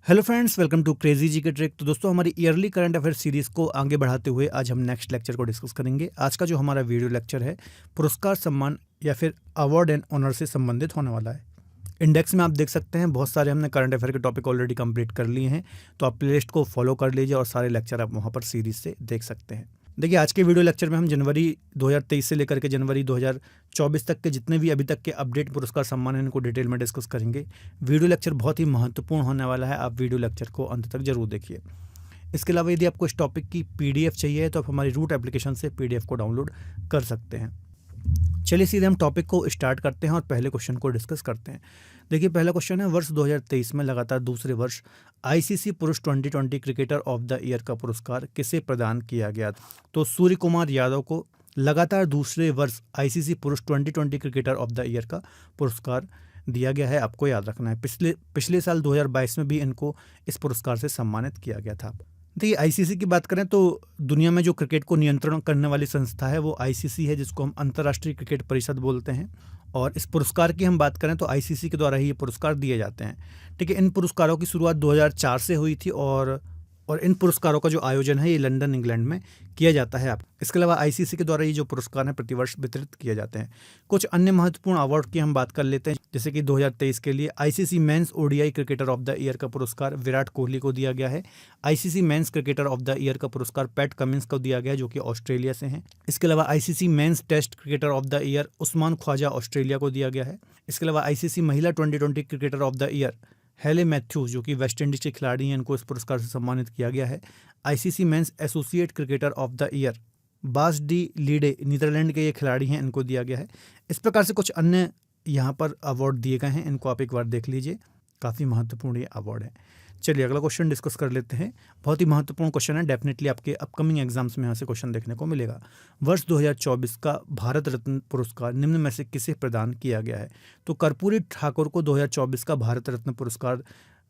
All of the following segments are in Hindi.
Hello friends, welcome to crazy ji के ट्रिक। तो दोस्तों, हमारी ईयरली करंट अफेयर सीरीज को आगे बढ़ाते हुए आज हम नेक्स्ट लेक्चर को डिस्कस करेंगे। आज का जो हमारा वीडियो लेक्चर है पुरस्कार, सम्मान या फिर अवार्ड एंड ऑनर से संबंधित होने वाला है। इंडेक्स में आप देख सकते हैं बहुत सारे हमने करंट अफेयर के टॉपिक ऑलरेडी कंप्लीट कर लिए हैं, तो आप प्लेलिस्ट को फॉलो कर लीजिए और सारे लेक्चर आप वहाँ पर सीरीज से देख सकते हैं। देखिए, आज के वीडियो लेक्चर में हम जनवरी 2023 से लेकर के जनवरी 2024 तक के जितने भी अभी तक के अपडेट पुरस्कार सम्मान हैं इनको डिटेल में डिस्कस करेंगे। वीडियो लेक्चर बहुत ही महत्वपूर्ण होने वाला है, आप वीडियो लेक्चर को अंत तक जरूर देखिए। इसके अलावा यदि आपको इस टॉपिक की पीडीएफ चाहिए तो आप हमारी रूट एप्लीकेशन से पीडीएफ को डाउनलोड कर सकते हैं। चलिए सीधे हम टॉपिक को स्टार्ट करते हैं और पहले क्वेश्चन को डिस्कस करते हैं। देखिए, पहला क्वेश्चन है, वर्ष 2023 में लगातार दूसरे वर्ष आईसीसी पुरुष 2020 क्रिकेटर ऑफ द ईयर का पुरस्कार किसे प्रदान किया गया? तो सूर्य कुमार यादव को लगातार दूसरे वर्ष आईसीसी पुरुष 2020 क्रिकेटर ऑफ द ईयर का पुरस्कार दिया गया है। आपको याद रखना है, पिछले साल 2022 में भी इनको इस पुरस्कार से सम्मानित किया गया था। देखिए, आईसीसी की बात करें तो दुनिया में जो क्रिकेट को नियंत्रण करने वाली संस्था है वो आईसीसी है, जिसको हम अंतर्राष्ट्रीय क्रिकेट परिषद बोलते हैं। और इस पुरस्कार की हम बात करें तो आईसीसी के द्वारा ही ये पुरस्कार दिए जाते हैं। ठीक है, इन पुरस्कारों की शुरुआत 2004 से हुई थी और इन पुरस्कारों का जो आयोजन है ये लंदन, इंग्लैंड में किया जाता है। इसके अलावा आईसीसी के द्वारा ये जो पुरस्कार हैं प्रतिवर्ष वितरित किए जाते हैं। कुछ अन्य महत्वपूर्ण अवार्ड की हम बात कर लेते हैं, जैसे कि 2023 के लिए ICC men's ODI cricketer of the year का पुरस्कार विराट कोहली को दिया गया है। ICC men's cricketer of the year का पुरस्कार पैट कमिंस को दिया गया है, जो कि ऑस्ट्रेलिया से हैं। इसके अलावा ICC men's test cricketer of the year Usman Khawaja Australia को दिया गया है। इसके अलावा आईसीसी महिला 2020 cricketer of the year Hayley Matthews, जो कि वेस्ट इंडीज के खिलाड़ी हैं, इनको इस पुरस्कार से सम्मानित किया गया है। ICC men's associate cricketer of the year Bas de Leede, Netherland के ये खिलाड़ी हैं, इनको दिया गया है। इस प्रकार से कुछ अन्य यहाँ पर अवार्ड दिए गए हैं, इनको आप एक बार देख लीजिए, काफ़ी महत्वपूर्ण ये अवार्ड है। चलिए अगला क्वेश्चन डिस्कस कर लेते हैं। बहुत ही महत्वपूर्ण क्वेश्चन है, डेफिनेटली आपके अपकमिंग एग्जाम्स में यहाँ से क्वेश्चन देखने को मिलेगा। वर्ष 2024 का भारत रत्न पुरस्कार निम्न में से किसे प्रदान किया गया है? तो कर्पूरी ठाकुर को 2024 का भारत रत्न पुरस्कार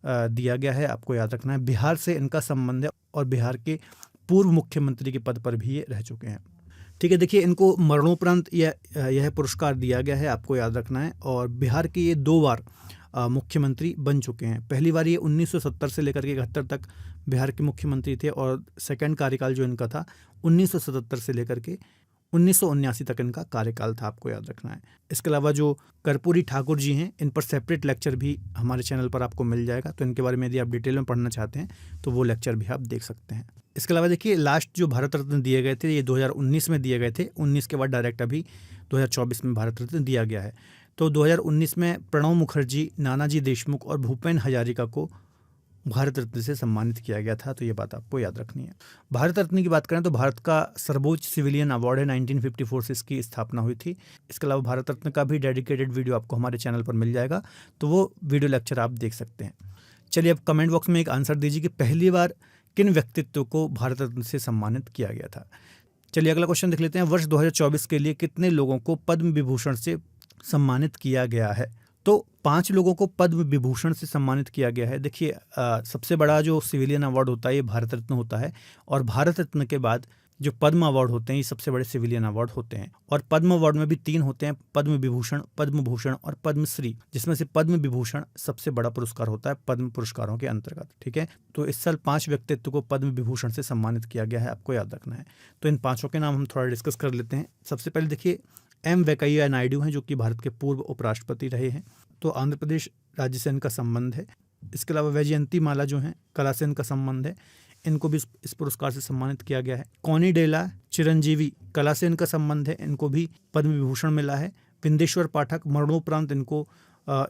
दिया गया है। आपको याद रखना है, बिहार से इनका संबंध है और बिहार के पूर्व मुख्यमंत्री के पद पर भी ये रह चुके हैं। ठीक है, देखिए, इनको मरणोपरांत यह पुरस्कार दिया गया है, आपको याद रखना है। और बिहार के ये 2 बार मुख्यमंत्री बन चुके हैं। पहली बार ये 1970 से लेकर के 71 तक बिहार के मुख्यमंत्री थे और सेकंड कार्यकाल जो इनका था 1977 से लेकर के 1979 तक इनका कार्यकाल था, आपको याद रखना है। इसके अलावा जो कर्पूरी ठाकुर जी हैं, इन पर सेपरेट लेक्चर भी हमारे चैनल पर आपको मिल जाएगा, तो इनके बारे में यदि आप डिटेल में पढ़ना चाहते हैं तो वो लेक्चर भी आप देख सकते हैं। इसके अलावा देखिए, लास्ट जो भारत रत्न दिए गए थे ये 2019 में दिए गए थे। 19 के बाद डायरेक्ट अभी 2024 में भारत रत्न दिया गया है। तो 2019 में प्रणब मुखर्जी, नानाजी देशमुख और भूपेन हजारिका को भारत रत्न से सम्मानित किया गया था, तो ये बात आपको याद रखनी है। भारत रत्न की बात करें तो भारत का सर्वोच्च सिविलियन अवार्ड है, 1954 से इसकी स्थापना हुई थी। इसके अलावा भारत रत्न का भी डेडिकेटेड वीडियो आपको हमारे चैनल पर मिल जाएगा, तो वो वीडियो लेक्चर आप देख सकते हैं। चलिए अब कमेंट बॉक्स में एक आंसर दीजिए कि पहली बार किन व्यक्तित्व को भारत रत्न से सम्मानित किया गया था। चलिए अगला क्वेश्चन देख लेते हैं। वर्ष 2024 के लिए कितने लोगों को पद्म विभूषण से सम्मानित किया गया है? तो 5 लोगों को पद्म विभूषण से सम्मानित किया गया है। देखिए, सबसे बड़ा जो सिविलियन अवार्ड होता है ये भारत रत्न होता है, और भारत रत्न के बाद जो पद्म अवार्ड होते हैं ये सबसे बड़े सिविलियन अवार्ड होते हैं। और पद्म अवार्ड में भी 3 होते हैं, पद्म विभूषण, पद्म भूषण और पद्मश्री, जिसमें से पद्म विभूषण सबसे बड़ा पुरस्कार होता है पद्म पुरस्कारों के अंतर्गत। ठीक है, तो इस साल 5 व्यक्तित्व को पद्म विभूषण से सम्मानित किया गया है, आपको याद रखना है। तो इन 5 के नाम हम थोड़ा डिस्कस कर लेते हैं। सबसे पहले देखिए, एम वेंकैया नायडू हैं, जो कि भारत के पूर्व उपराष्ट्रपति रहे हैं, तो आंध्र प्रदेश राज्य से इनका संबंध है। इसके अलावा वैजयंती माला जो हैं, कला से इनका संबंध है, इनको भी इस पुरस्कार से सम्मानित किया गया है। कॉनी डेला चिरंजीवी, कला से इनका संबंध है, इनको भी पद्म विभूषण मिला है। विंदेश्वर पाठक, मरणोपरांत इनको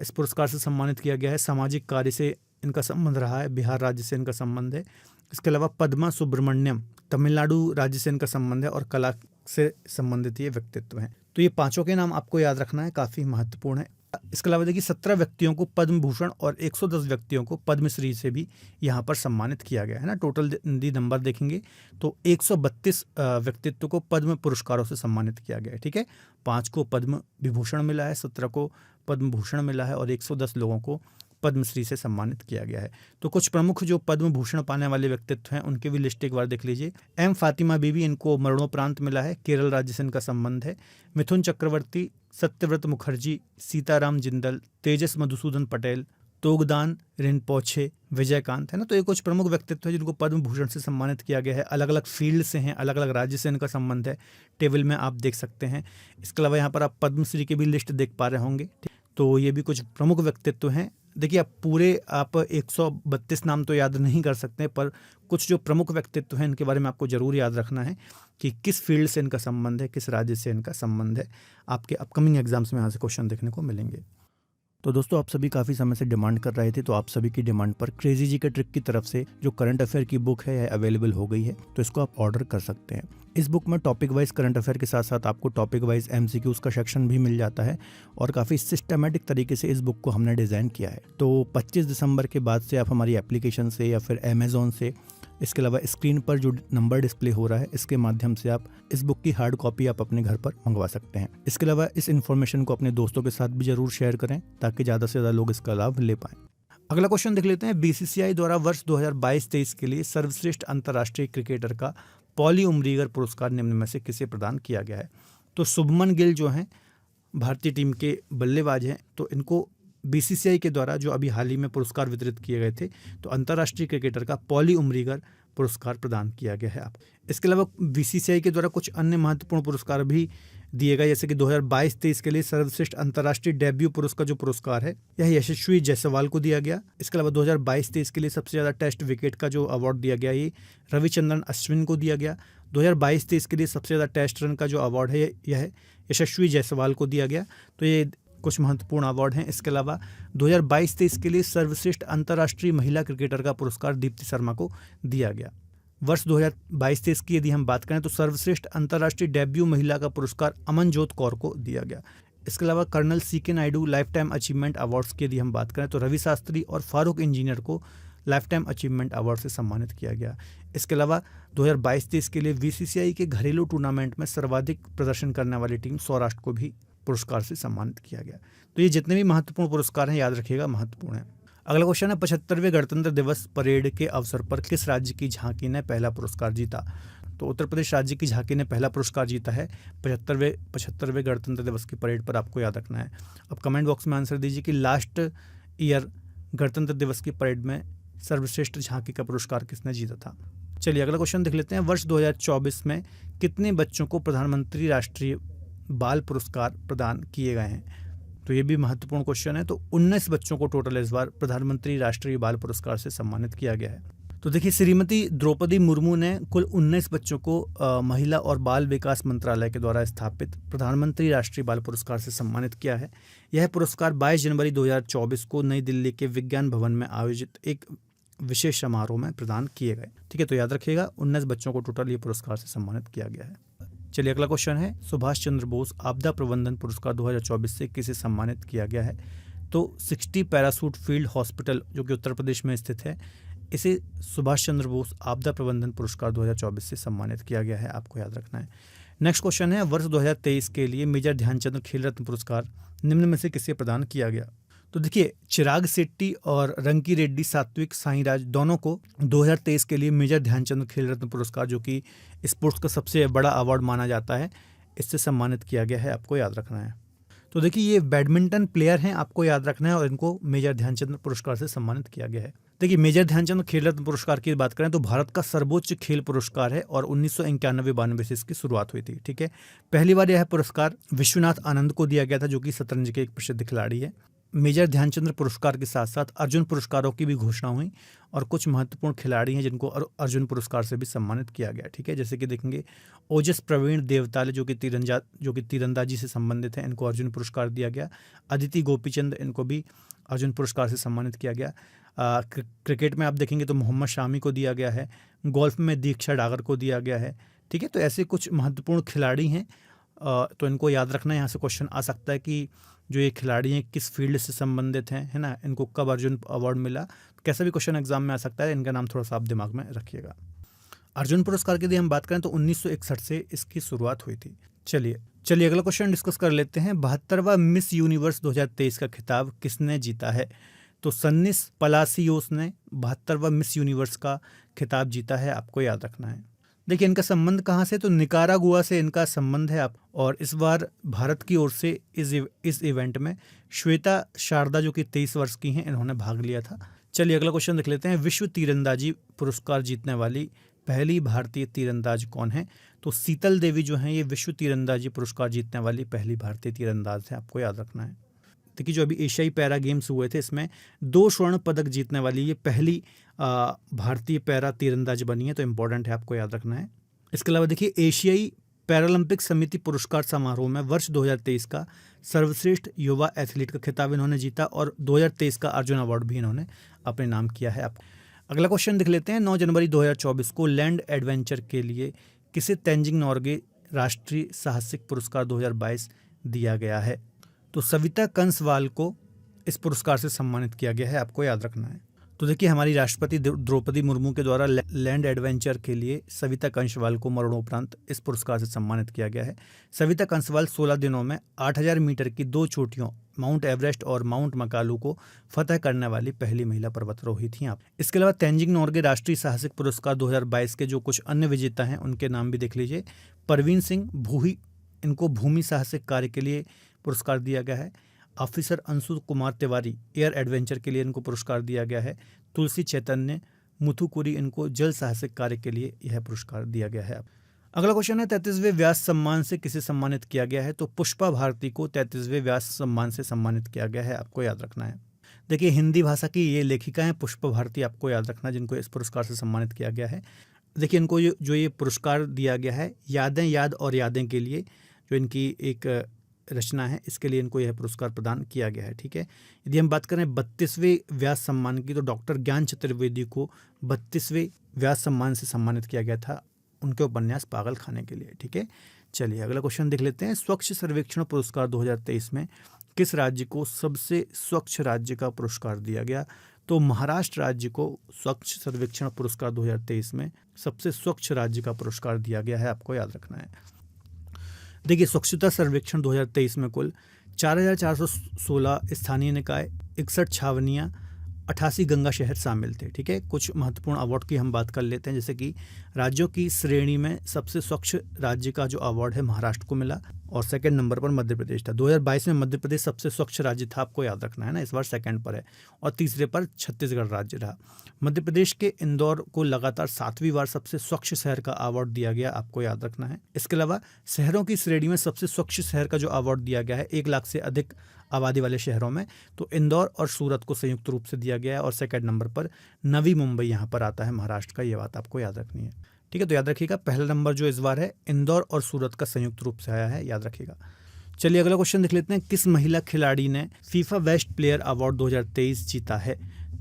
इस पुरस्कार से सम्मानित किया गया है। सामाजिक कार्य से इनका संबंध रहा है, बिहार राज्य से इनका संबंध है। इसके अलावा पद्मा सुब्रमण्यम, तमिलनाडु राज्य से इनका संबंध है और कला से संबंधित ये व्यक्तित्व हैं। तो ये 5 के नाम आपको याद रखना है, काफ़ी महत्वपूर्ण है। इसके अलावा देखिए, 17 व्यक्तियों को पद्म भूषण और 110 व्यक्तियों को पद्मश्री से भी यहाँ पर सम्मानित किया गया है ना। टोटल यदि नंबर देखेंगे तो 132 व्यक्तित्व को पद्म पुरस्कारों से सम्मानित किया गया है। ठीक है, 5 को पद्म विभूषण मिला है, 17 को पद्म भूषण मिला है और 110 लोगों को पद्मश्री से सम्मानित किया गया है। तो कुछ प्रमुख जो पद्म भूषण पाने वाले व्यक्तित्व हैं उनकी भी लिस्ट एक बार देख लीजिए। एम फातिमा बीवी, इनको मरणोपरांत मिला है, केरल राज्य से इनका संबंध है। मिथुन चक्रवर्ती, सत्यव्रत मुखर्जी, सीताराम जिंदल, तेजस मधुसूदन पटेल, तोगदान रिनपोछे, विजयकांत, है ना। तो ये कुछ प्रमुख व्यक्तित्व है जिनको पद्म भूषण से सम्मानित किया गया है। अलग अलग फील्ड से हैं, अलग अलग राज्य से इनका संबंध है, टेबल में आप देख सकते हैं। इसके अलावा यहाँ पर आप पद्मश्री की भी लिस्ट देख पा रहे होंगे। तो ये भी कुछ प्रमुख व्यक्तित्व हैं। देखिए आप 132 नाम तो याद नहीं कर सकते, पर कुछ जो प्रमुख व्यक्तित्व हैं इनके बारे में आपको जरूर याद रखना है कि किस फील्ड से इनका संबंध है, किस राज्य से इनका संबंध है। आपके अपकमिंग एग्जाम्स में यहाँ से क्वेश्चन देखने को मिलेंगे। तो दोस्तों, आप सभी काफ़ी समय से डिमांड कर रहे थे, तो आप सभी की डिमांड पर क्रेजी जी के ट्रिक की तरफ से जो करंट अफेयर की बुक है अवेलेबल हो गई है, तो इसको आप ऑर्डर कर सकते हैं। इस बुक में टॉपिक वाइज करंट अफेयर के साथ साथ आपको टॉपिक वाइज MCQs का सेक्शन भी मिल जाता है और काफ़ी सिस्टमेटिक तरीके से इस बुक को हमने डिज़ाइन किया है। तो 25 दिसंबर के बाद से आप हमारी एप्लीकेशन से या फिर अमेज़ॉन से, इसके अलावा स्क्रीन पर जो नंबर डिस्प्ले हो रहा है इसके माध्यम से आप इस बुक की हार्ड कॉपी आप अपने घर पर मंगवा सकते हैं। इसके अलावा इस इन्फॉर्मेशन को अपने दोस्तों के साथ भी जरूर शेयर करें ताकि ज़्यादा से ज़्यादा लोग इसका लाभ ले पाएं। अगला क्वेश्चन देख लेते हैं। BCCI द्वारा वर्ष 2022-23 के लिए सर्वश्रेष्ठ अंतर्राष्ट्रीय क्रिकेटर का पॉली उमरीगर पुरस्कार निम्न में से किसे प्रदान किया गया है? तो शुभमन गिल जो हैं भारतीय टीम के बल्लेबाज हैं, तो इनको BCCI के द्वारा जो अभी हाल ही में पुरस्कार वितरित किए गए थे, तो अंतर्राष्ट्रीय क्रिकेटर का पॉली उमरीगर पुरस्कार प्रदान किया गया है। इसके अलावा BCCI के द्वारा कुछ अन्य महत्वपूर्ण पुरस्कार भी दिए गए, जैसे कि 2022-23 के लिए सर्वश्रेष्ठ अंतर्राष्ट्रीय डेब्यू पुरुष का जो पुरस्कार है यह यशस्वी जायसवाल को दिया गया। इसके अलावा 2022-23 के लिए सबसे ज़्यादा टेस्ट विकेट का जो अवार्ड दिया गया ये रविचंद्रन अश्विन को दिया गया। 2022-23 के लिए सबसे ज़्यादा टेस्ट रन का जो अवार्ड है यह यशस्वी जायसवाल को दिया गया। तो ये कुछ महत्वपूर्ण अवार्ड हैं। इसके अलावा 2022-23 के लिए सर्वश्रेष्ठ अंतर्राष्ट्रीय महिला क्रिकेटर का पुरस्कार दीप्ति शर्मा को दिया गया। वर्ष 2022-23 की यदि हम बात करें तो सर्वश्रेष्ठ अंतर्राष्ट्रीय डेब्यू महिला का पुरस्कार अमनजोत कौर को दिया गया। इसके अलावा colonel CK Naidu life time achievement awards की यदि हम बात करें तो रवि शास्त्री और फारूक इंजीनियर को लाइफ टाइम अचीवमेंट अवार्ड से सम्मानित किया गया। इसके अलावा 2022-23 के लिए BCCI के घरेलू टूर्नामेंट में सर्वाधिक प्रदर्शन करने वाली टीम सौराष्ट्र को भी पुरस्कार से सम्मानित किया गया। तो ये जितने भी महत्वपूर्ण पुरस्कार हैं याद रखिएगा, महत्वपूर्ण है। अगला क्वेश्चन है 75वें गणतंत्र दिवस परेड के अवसर पर किस राज्य की झांकी ने पहला पुरस्कार जीता? तो उत्तर प्रदेश राज्य की झांकी ने पहला पुरस्कार जीता है 75वें गणतंत्र दिवस की परेड पर। आपको याद रखना है। अब कमेंट बॉक्स में आंसर दीजिए कि लास्ट ईयर गणतंत्र दिवस की परेड में सर्वश्रेष्ठ झांकी का पुरस्कार किसने जीता था। चलिए अगला क्वेश्चन देख लेते हैं। वर्ष 2024 में कितने बच्चों को प्रधानमंत्री राष्ट्रीय बाल पुरस्कार प्रदान किए गए हैं? तो ये भी महत्वपूर्ण क्वेश्चन है। तो 19 बच्चों को टोटल इस बार प्रधानमंत्री राष्ट्रीय बाल पुरस्कार से सम्मानित किया गया है। तो देखिए, श्रीमती द्रौपदी मुर्मू ने कुल 19 बच्चों को महिला और बाल विकास मंत्रालय के द्वारा स्थापित प्रधानमंत्री राष्ट्रीय बाल पुरस्कार से सम्मानित किया है। यह पुरस्कार 22 जनवरी 2024 को नई दिल्ली के विज्ञान भवन में आयोजित एक विशेष समारोह में प्रदान किए गए। ठीक है, तो याद रखिएगा 19 बच्चों को टोटल ये पुरस्कार से सम्मानित किया गया है। चलिए अगला क्वेश्चन है, सुभाष चंद्र बोस आपदा प्रबंधन पुरस्कार 2024 से किसे सम्मानित किया गया है? तो 60 पैरासूट फील्ड हॉस्पिटल जो कि उत्तर प्रदेश में स्थित है, इसे सुभाष चंद्र बोस आपदा प्रबंधन पुरस्कार 2024 से सम्मानित किया गया है। आपको याद रखना है। नेक्स्ट क्वेश्चन है, वर्ष 2023 के लिए मेजर ध्यानचंद खेल रत्न पुरस्कार निम्न में से किसे प्रदान किया गया? तो देखिए, चिराग शेट्टी और रंकी रेड्डी सात्विक साईराज दोनों को 2023 के लिए मेजर ध्यानचंद खेल रत्न पुरस्कार, जो कि स्पोर्ट्स का सबसे बड़ा अवार्ड माना जाता है, इससे सम्मानित किया गया है। आपको याद रखना है। तो देखिए, ये बैडमिंटन प्लेयर हैं, आपको याद रखना है, और इनको मेजर ध्यानचंद पुरस्कार से सम्मानित किया गया है। देखिए, मेजर ध्यानचंद खेल रत्न पुरस्कार की बात करें तो भारत का सर्वोच्च खेल पुरस्कार है और 1991-92 से इसकी शुरुआत हुई थी। ठीक है, पहली बार यह पुरस्कार विश्वनाथ आनंद को दिया गया था, जो कि शतरंज के एक प्रसिद्ध खिलाड़ी है। मेजर ध्यानचंद पुरस्कार के साथ साथ अर्जुन पुरस्कारों की भी घोषणा हुई और कुछ महत्वपूर्ण खिलाड़ी हैं जिनको अर्जुन पुरस्कार से भी सम्मानित किया गया। ठीक है, जैसे कि देखेंगे ओजस प्रवीण देवताले जो कि तीरंदाजी से संबंधित हैं, इनको अर्जुन पुरस्कार दिया गया। अदिति गोपीचंद, इनको भी अर्जुन पुरस्कार से सम्मानित किया गया। क्रिकेट में आप देखेंगे तो मोहम्मद शामी को दिया गया है। गोल्फ में दीक्षा डागर को दिया गया है। ठीक है, तो ऐसे कुछ महत्वपूर्ण खिलाड़ी हैं, तो इनको याद रखना है। यहाँ से क्वेश्चन आ सकता है कि जो ये खिलाड़ी हैं किस फील्ड से संबंधित हैं, है ना, इनको कब अर्जुन अवार्ड मिला, कैसा भी क्वेश्चन एग्जाम में आ सकता है। इनका नाम थोड़ा सा आप दिमाग में रखिएगा। अर्जुन पुरस्कार की यदि हम बात करें तो 1961 से इसकी शुरुआत हुई थी। चलिए अगला क्वेश्चन डिस्कस कर लेते हैं। 72वां मिस यूनिवर्स 2023 का खिताब किसने जीता है? तो सन्निस पलासियोस ने 72वां मिस यूनिवर्स का खिताब जीता है। आपको याद रखना है। देखिए इनका संबंध कहाँ से, तो निकारागुआ से इनका संबंध है। आप और इस बार भारत की ओर से इस इवेंट में श्वेता शारदा जो कि 23 वर्ष की हैं, इन्होंने भाग लिया था। चलिए अगला क्वेश्चन देख लेते हैं। विश्व तीरंदाजी पुरस्कार जीतने वाली पहली भारतीय तीरंदाज कौन है? तो शीतल देवी जो हैं ये विश्व तीरंदाजी पुरस्कार जीतने वाली पहली भारतीय तीरंदाज है, आपको याद रखना है। देखिए जो अभी एशियाई पैरा गेम्स हुए थे इसमें 2 स्वर्ण पदक जीतने वाली ये पहली भारतीय पैरा तीरंदाज बनी है, तो इम्पोर्टेंट है, आपको याद रखना है। इसके अलावा देखिए एशियाई पैरालंपिक समिति पुरस्कार समारोह में वर्ष 2023 का सर्वश्रेष्ठ युवा एथलीट का खिताब इन्होंने जीता और 2023 का अर्जुन अवार्ड भी इन्होंने अपने नाम किया है। आपको अगला क्वेश्चन देख लेते हैं। 9 जनवरी 2024 को लैंड एडवेंचर के लिए किसे तेंजिंग नोर्गे राष्ट्रीय साहसिक पुरस्कार 2022 दिया गया है? तो सविता कंसवाल को इस पुरस्कार से सम्मानित किया गया है, आपको याद रखना है। तो देखिए हमारी राष्ट्रपति द्रौपदी मुर्मू के द्वारा लैंड एडवेंचर के लिए सविता कंसवाल को मरणोपरांत इस पुरस्कार से सम्मानित किया गया है। सविता कंसवाल 16 दिनों में 8000 मीटर की 2 चोटियों माउंट एवरेस्ट और माउंट मकालू को फतह करने वाली पहली महिला पर्वतारोही थी। आप इसके अलावा तेंजिंग नोर्गे राष्ट्रीय साहसिक पुरस्कार 2022 के जो कुछ अन्य विजेता हैं उनके नाम भी देख लीजिए। परवीन सिंह भूही, इनको भूमि साहसिक कार्य के लिए पुरस्कार दिया गया है। Officer Anshu Kumar Tiwari air adventure के लिए इनको पुरस्कार दिया गया है। तुलसी चैतन्य मुथुकुरी, इनको जल साहसिक कार्य के लिए यह पुरस्कार दिया गया है। अगला क्वेश्चन है 33वें व्यास सम्मान से किसे सम्मानित किया गया है? तो पुष्पा भारती को 33वें व्यास सम्मान से सम्मानित किया गया है, आपको याद रखना है। देखिए हिंदी भाषा की ये लेखिका हैं पुष्पा भारती, आपको याद रखना, जिनको इस पुरस्कार से सम्मानित किया गया है। देखिए इनको जो ये पुरस्कार दिया गया है यादें याद और यादें के लिए, जो इनकी एक रचना है, इसके लिए इनको यह पुरस्कार प्रदान किया गया है। ठीक है, यदि हम बात करें 32वें व्यास सम्मान की, तो डॉक्टर ज्ञान चतुर्वेदी को 32वें व्यास सम्मान से सम्मानित किया गया था उनके उपन्यास पागल खाने के लिए। ठीक है, चलिए अगला क्वेश्चन देख लेते हैं। स्वच्छ सर्वेक्षण पुरस्कार 2023 में किस राज्य को सबसे स्वच्छ राज्य का पुरस्कार दिया गया? तो महाराष्ट्र राज्य को स्वच्छ सर्वेक्षण पुरस्कार 2023 में सबसे स्वच्छ राज्य का पुरस्कार दिया गया है, आपको याद रखना है। देखिए स्वच्छता सर्वेक्षण 2023 में कुल 4416 स्थानीय निकाय, 61 छावनियाँ, 88 गंगा शहर शामिल थे। ठीक है, कुछ महत्वपूर्ण अवार्ड की हम बात कर लेते हैं, जैसे कि राज्यों की श्रेणी में सबसे स्वच्छ राज्य का जो अवार्ड है महाराष्ट्र को मिला और सेकंड नंबर पर मध्य प्रदेश था। 2022 में मध्य प्रदेश सबसे स्वच्छ राज्य था, आपको याद रखना है ना, इस बार सेकंड पर है, और तीसरे पर छत्तीसगढ़ राज्य रहा। मध्य प्रदेश के इंदौर को लगातार 7वीं बार सबसे स्वच्छ शहर का अवार्ड दिया गया, आपको याद रखना है। इसके अलावा शहरों की श्रेणी में सबसे स्वच्छ शहर का जो अवार्ड दिया गया है 1 लाख से अधिक आबादी वाले शहरों में, तो इंदौर और सूरत को संयुक्त रूप से दिया गया है और सेकंड नंबर पर नवी मुंबई यहाँ पर आता है महाराष्ट्र का, ये बात आपको याद रखनी है। ठीक है, तो याद रखिएगा पहला नंबर जो इस बार है इंदौर और सूरत का संयुक्त रूप से आया है, याद रखिएगा। चलिए अगला क्वेश्चन देख लेते हैं। किस महिला खिलाड़ी ने फीफा बेस्ट प्लेयर अवार्ड 2023 जीता है?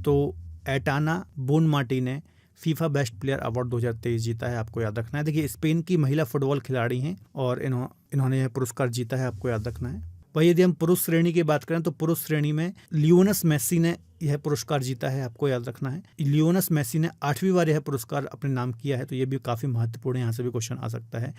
तो एटाना बोनमाटी ने फीफा बेस्ट प्लेयर अवार्ड 2023 जीता है, आपको याद रखना है। देखिए स्पेन की महिला फुटबॉल खिलाड़ी हैं और इन्होंने यह पुरस्कार जीता है, आपको याद रखना है। वही यदि हम पुरुष श्रेणी की बात करें तो पुरुष श्रेणी में लियोनस मेसी ने यह पुरस्कार जीता है, आपको याद रखना है। लियोनस मेसी ने 8वीं बार यह पुरस्कार अपने नाम किया है, तो यह भी काफ़ी महत्वपूर्ण है, यहाँ से भी क्वेश्चन आ सकता है।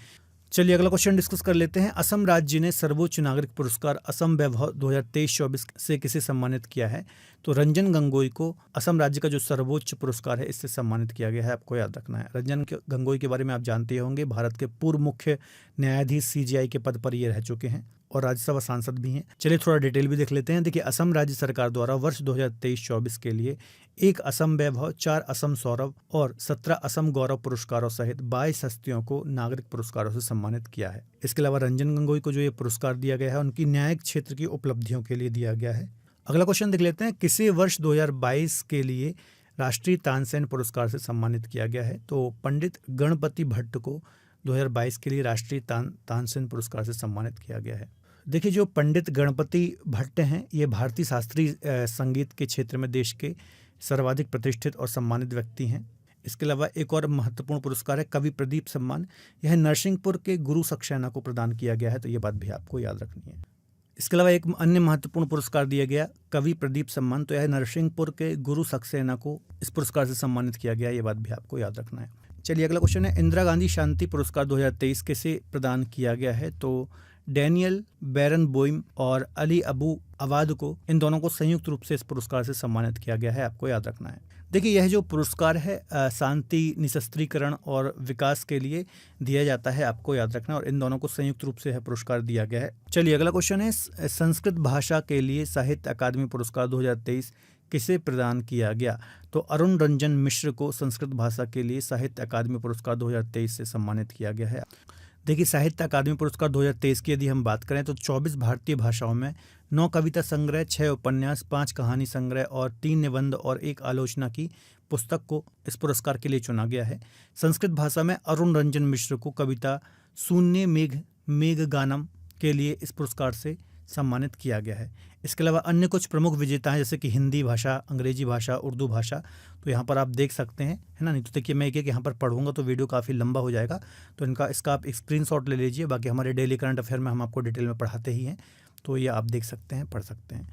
चलिए अगला क्वेश्चन डिस्कस कर लेते हैं। असम राज्य ने सर्वोच्च नागरिक पुरस्कार असम वैभव 2023-24 से किसे सम्मानित किया है? तो रंजन गोगोई को असम राज्य का जो सर्वोच्च पुरस्कार है इससे सम्मानित किया गया है, आपको याद रखना है। रंजन गोगोई के बारे में आप जानते होंगे, भारत के पूर्व मुख्य न्यायाधीश CJI के पद पर ये रह चुके हैं और राज्यसभा सांसद भी हैं। चलिए थोड़ा डिटेल भी देख लेते हैं। देखिए असम राज्य सरकार द्वारा वर्ष 2023-24 के लिए 1 असम वैभव, 4 असम सौरभ और 17 असम गौरव पुरस्कारों सहित 22 हस्तियों को नागरिक पुरस्कारों से सम्मानित किया है। इसके अलावा रंजन गोगोई को जो ये पुरस्कार दिया गया है उनकी न्यायिक क्षेत्र की उपलब्धियों के लिए दिया गया है। अगला क्वेश्चन देख लेते हैं। किसे वर्ष 2022 के लिए राष्ट्रीय तानसेन पुरस्कार से सम्मानित किया गया है? तो पंडित गणपति भट्ट को 2022 के लिए राष्ट्रीय तानसेन पुरस्कार से सम्मानित किया गया है। देखिए जो पंडित गणपति भट्ट हैं ये भारतीय शास्त्रीय संगीत के क्षेत्र में देश के सर्वाधिक प्रतिष्ठित और सम्मानित व्यक्ति हैं। इसके अलावा एक और महत्वपूर्ण पुरस्कार है कवि प्रदीप सम्मान, यह नरसिंहपुर के गुरु सक्सेना को प्रदान किया गया है, तो ये बात भी आपको याद रखनी है। इसके अलावा एक अन्य महत्वपूर्ण पुरस्कार दिया गया कवि प्रदीप सम्मान, तो यह नरसिंहपुर के गुरु सक्सेना को इस पुरस्कार से सम्मानित किया गया, ये बात भी आपको याद रखना है। चलिए अगला क्वेश्चन है। इंदिरा गांधी शांति पुरस्कार 2023 किसे प्रदान किया गया है? तो डैनियल बैरनबोइम और अली अबू अवाद को, इन दोनों को संयुक्त रूप से इस पुरस्कार से सम्मानित किया गया है, आपको याद रखना है। देखिए यह जो पुरस्कार है शांति, निशस्त्रीकरण और विकास के लिए दिया जाता है, आपको याद रखना, और इन दोनों को संयुक्त रूप से यह पुरस्कार दिया गया है। चलिए अगला क्वेश्चन है, संस्कृत भाषा के लिए साहित्य अकादमी पुरस्कार 2023 किसे प्रदान किया गया? तो अरुण रंजन मिश्र को संस्कृत भाषा के लिए साहित्य अकादमी पुरस्कार 2023 से सम्मानित किया गया है। देखिए साहित्य अकादमी पुरस्कार 2023 की यदि हम बात करें तो 24 भारतीय भाषाओं में 9 कविता संग्रह, 6 उपन्यास, 5 कहानी संग्रह और 3 निबंध और 1 आलोचना की पुस्तक को इस पुरस्कार के लिए चुना गया है। संस्कृत भाषा में अरुण रंजन मिश्र को कविता शून्य मेघ मेघ गानम के लिए इस पुरस्कार से सम्मानित किया गया है। इसके अलावा अन्य कुछ प्रमुख विजेता हैं जैसे कि हिंदी भाषा, अंग्रेजी भाषा, उर्दू भाषा, तो यहाँ पर आप देख सकते हैं, है ना। नहीं तो देखिए मैं एक यहाँ पर पढ़ूंगा तो वीडियो काफ़ी लंबा हो जाएगा, तो इसका आप स्क्रीनशॉट ले लीजिए। बाकी हमारे डेली करंट अफेयर में हम आपको डिटेल में पढ़ाते ही हैं, तो ये आप देख सकते हैं, पढ़ सकते हैं।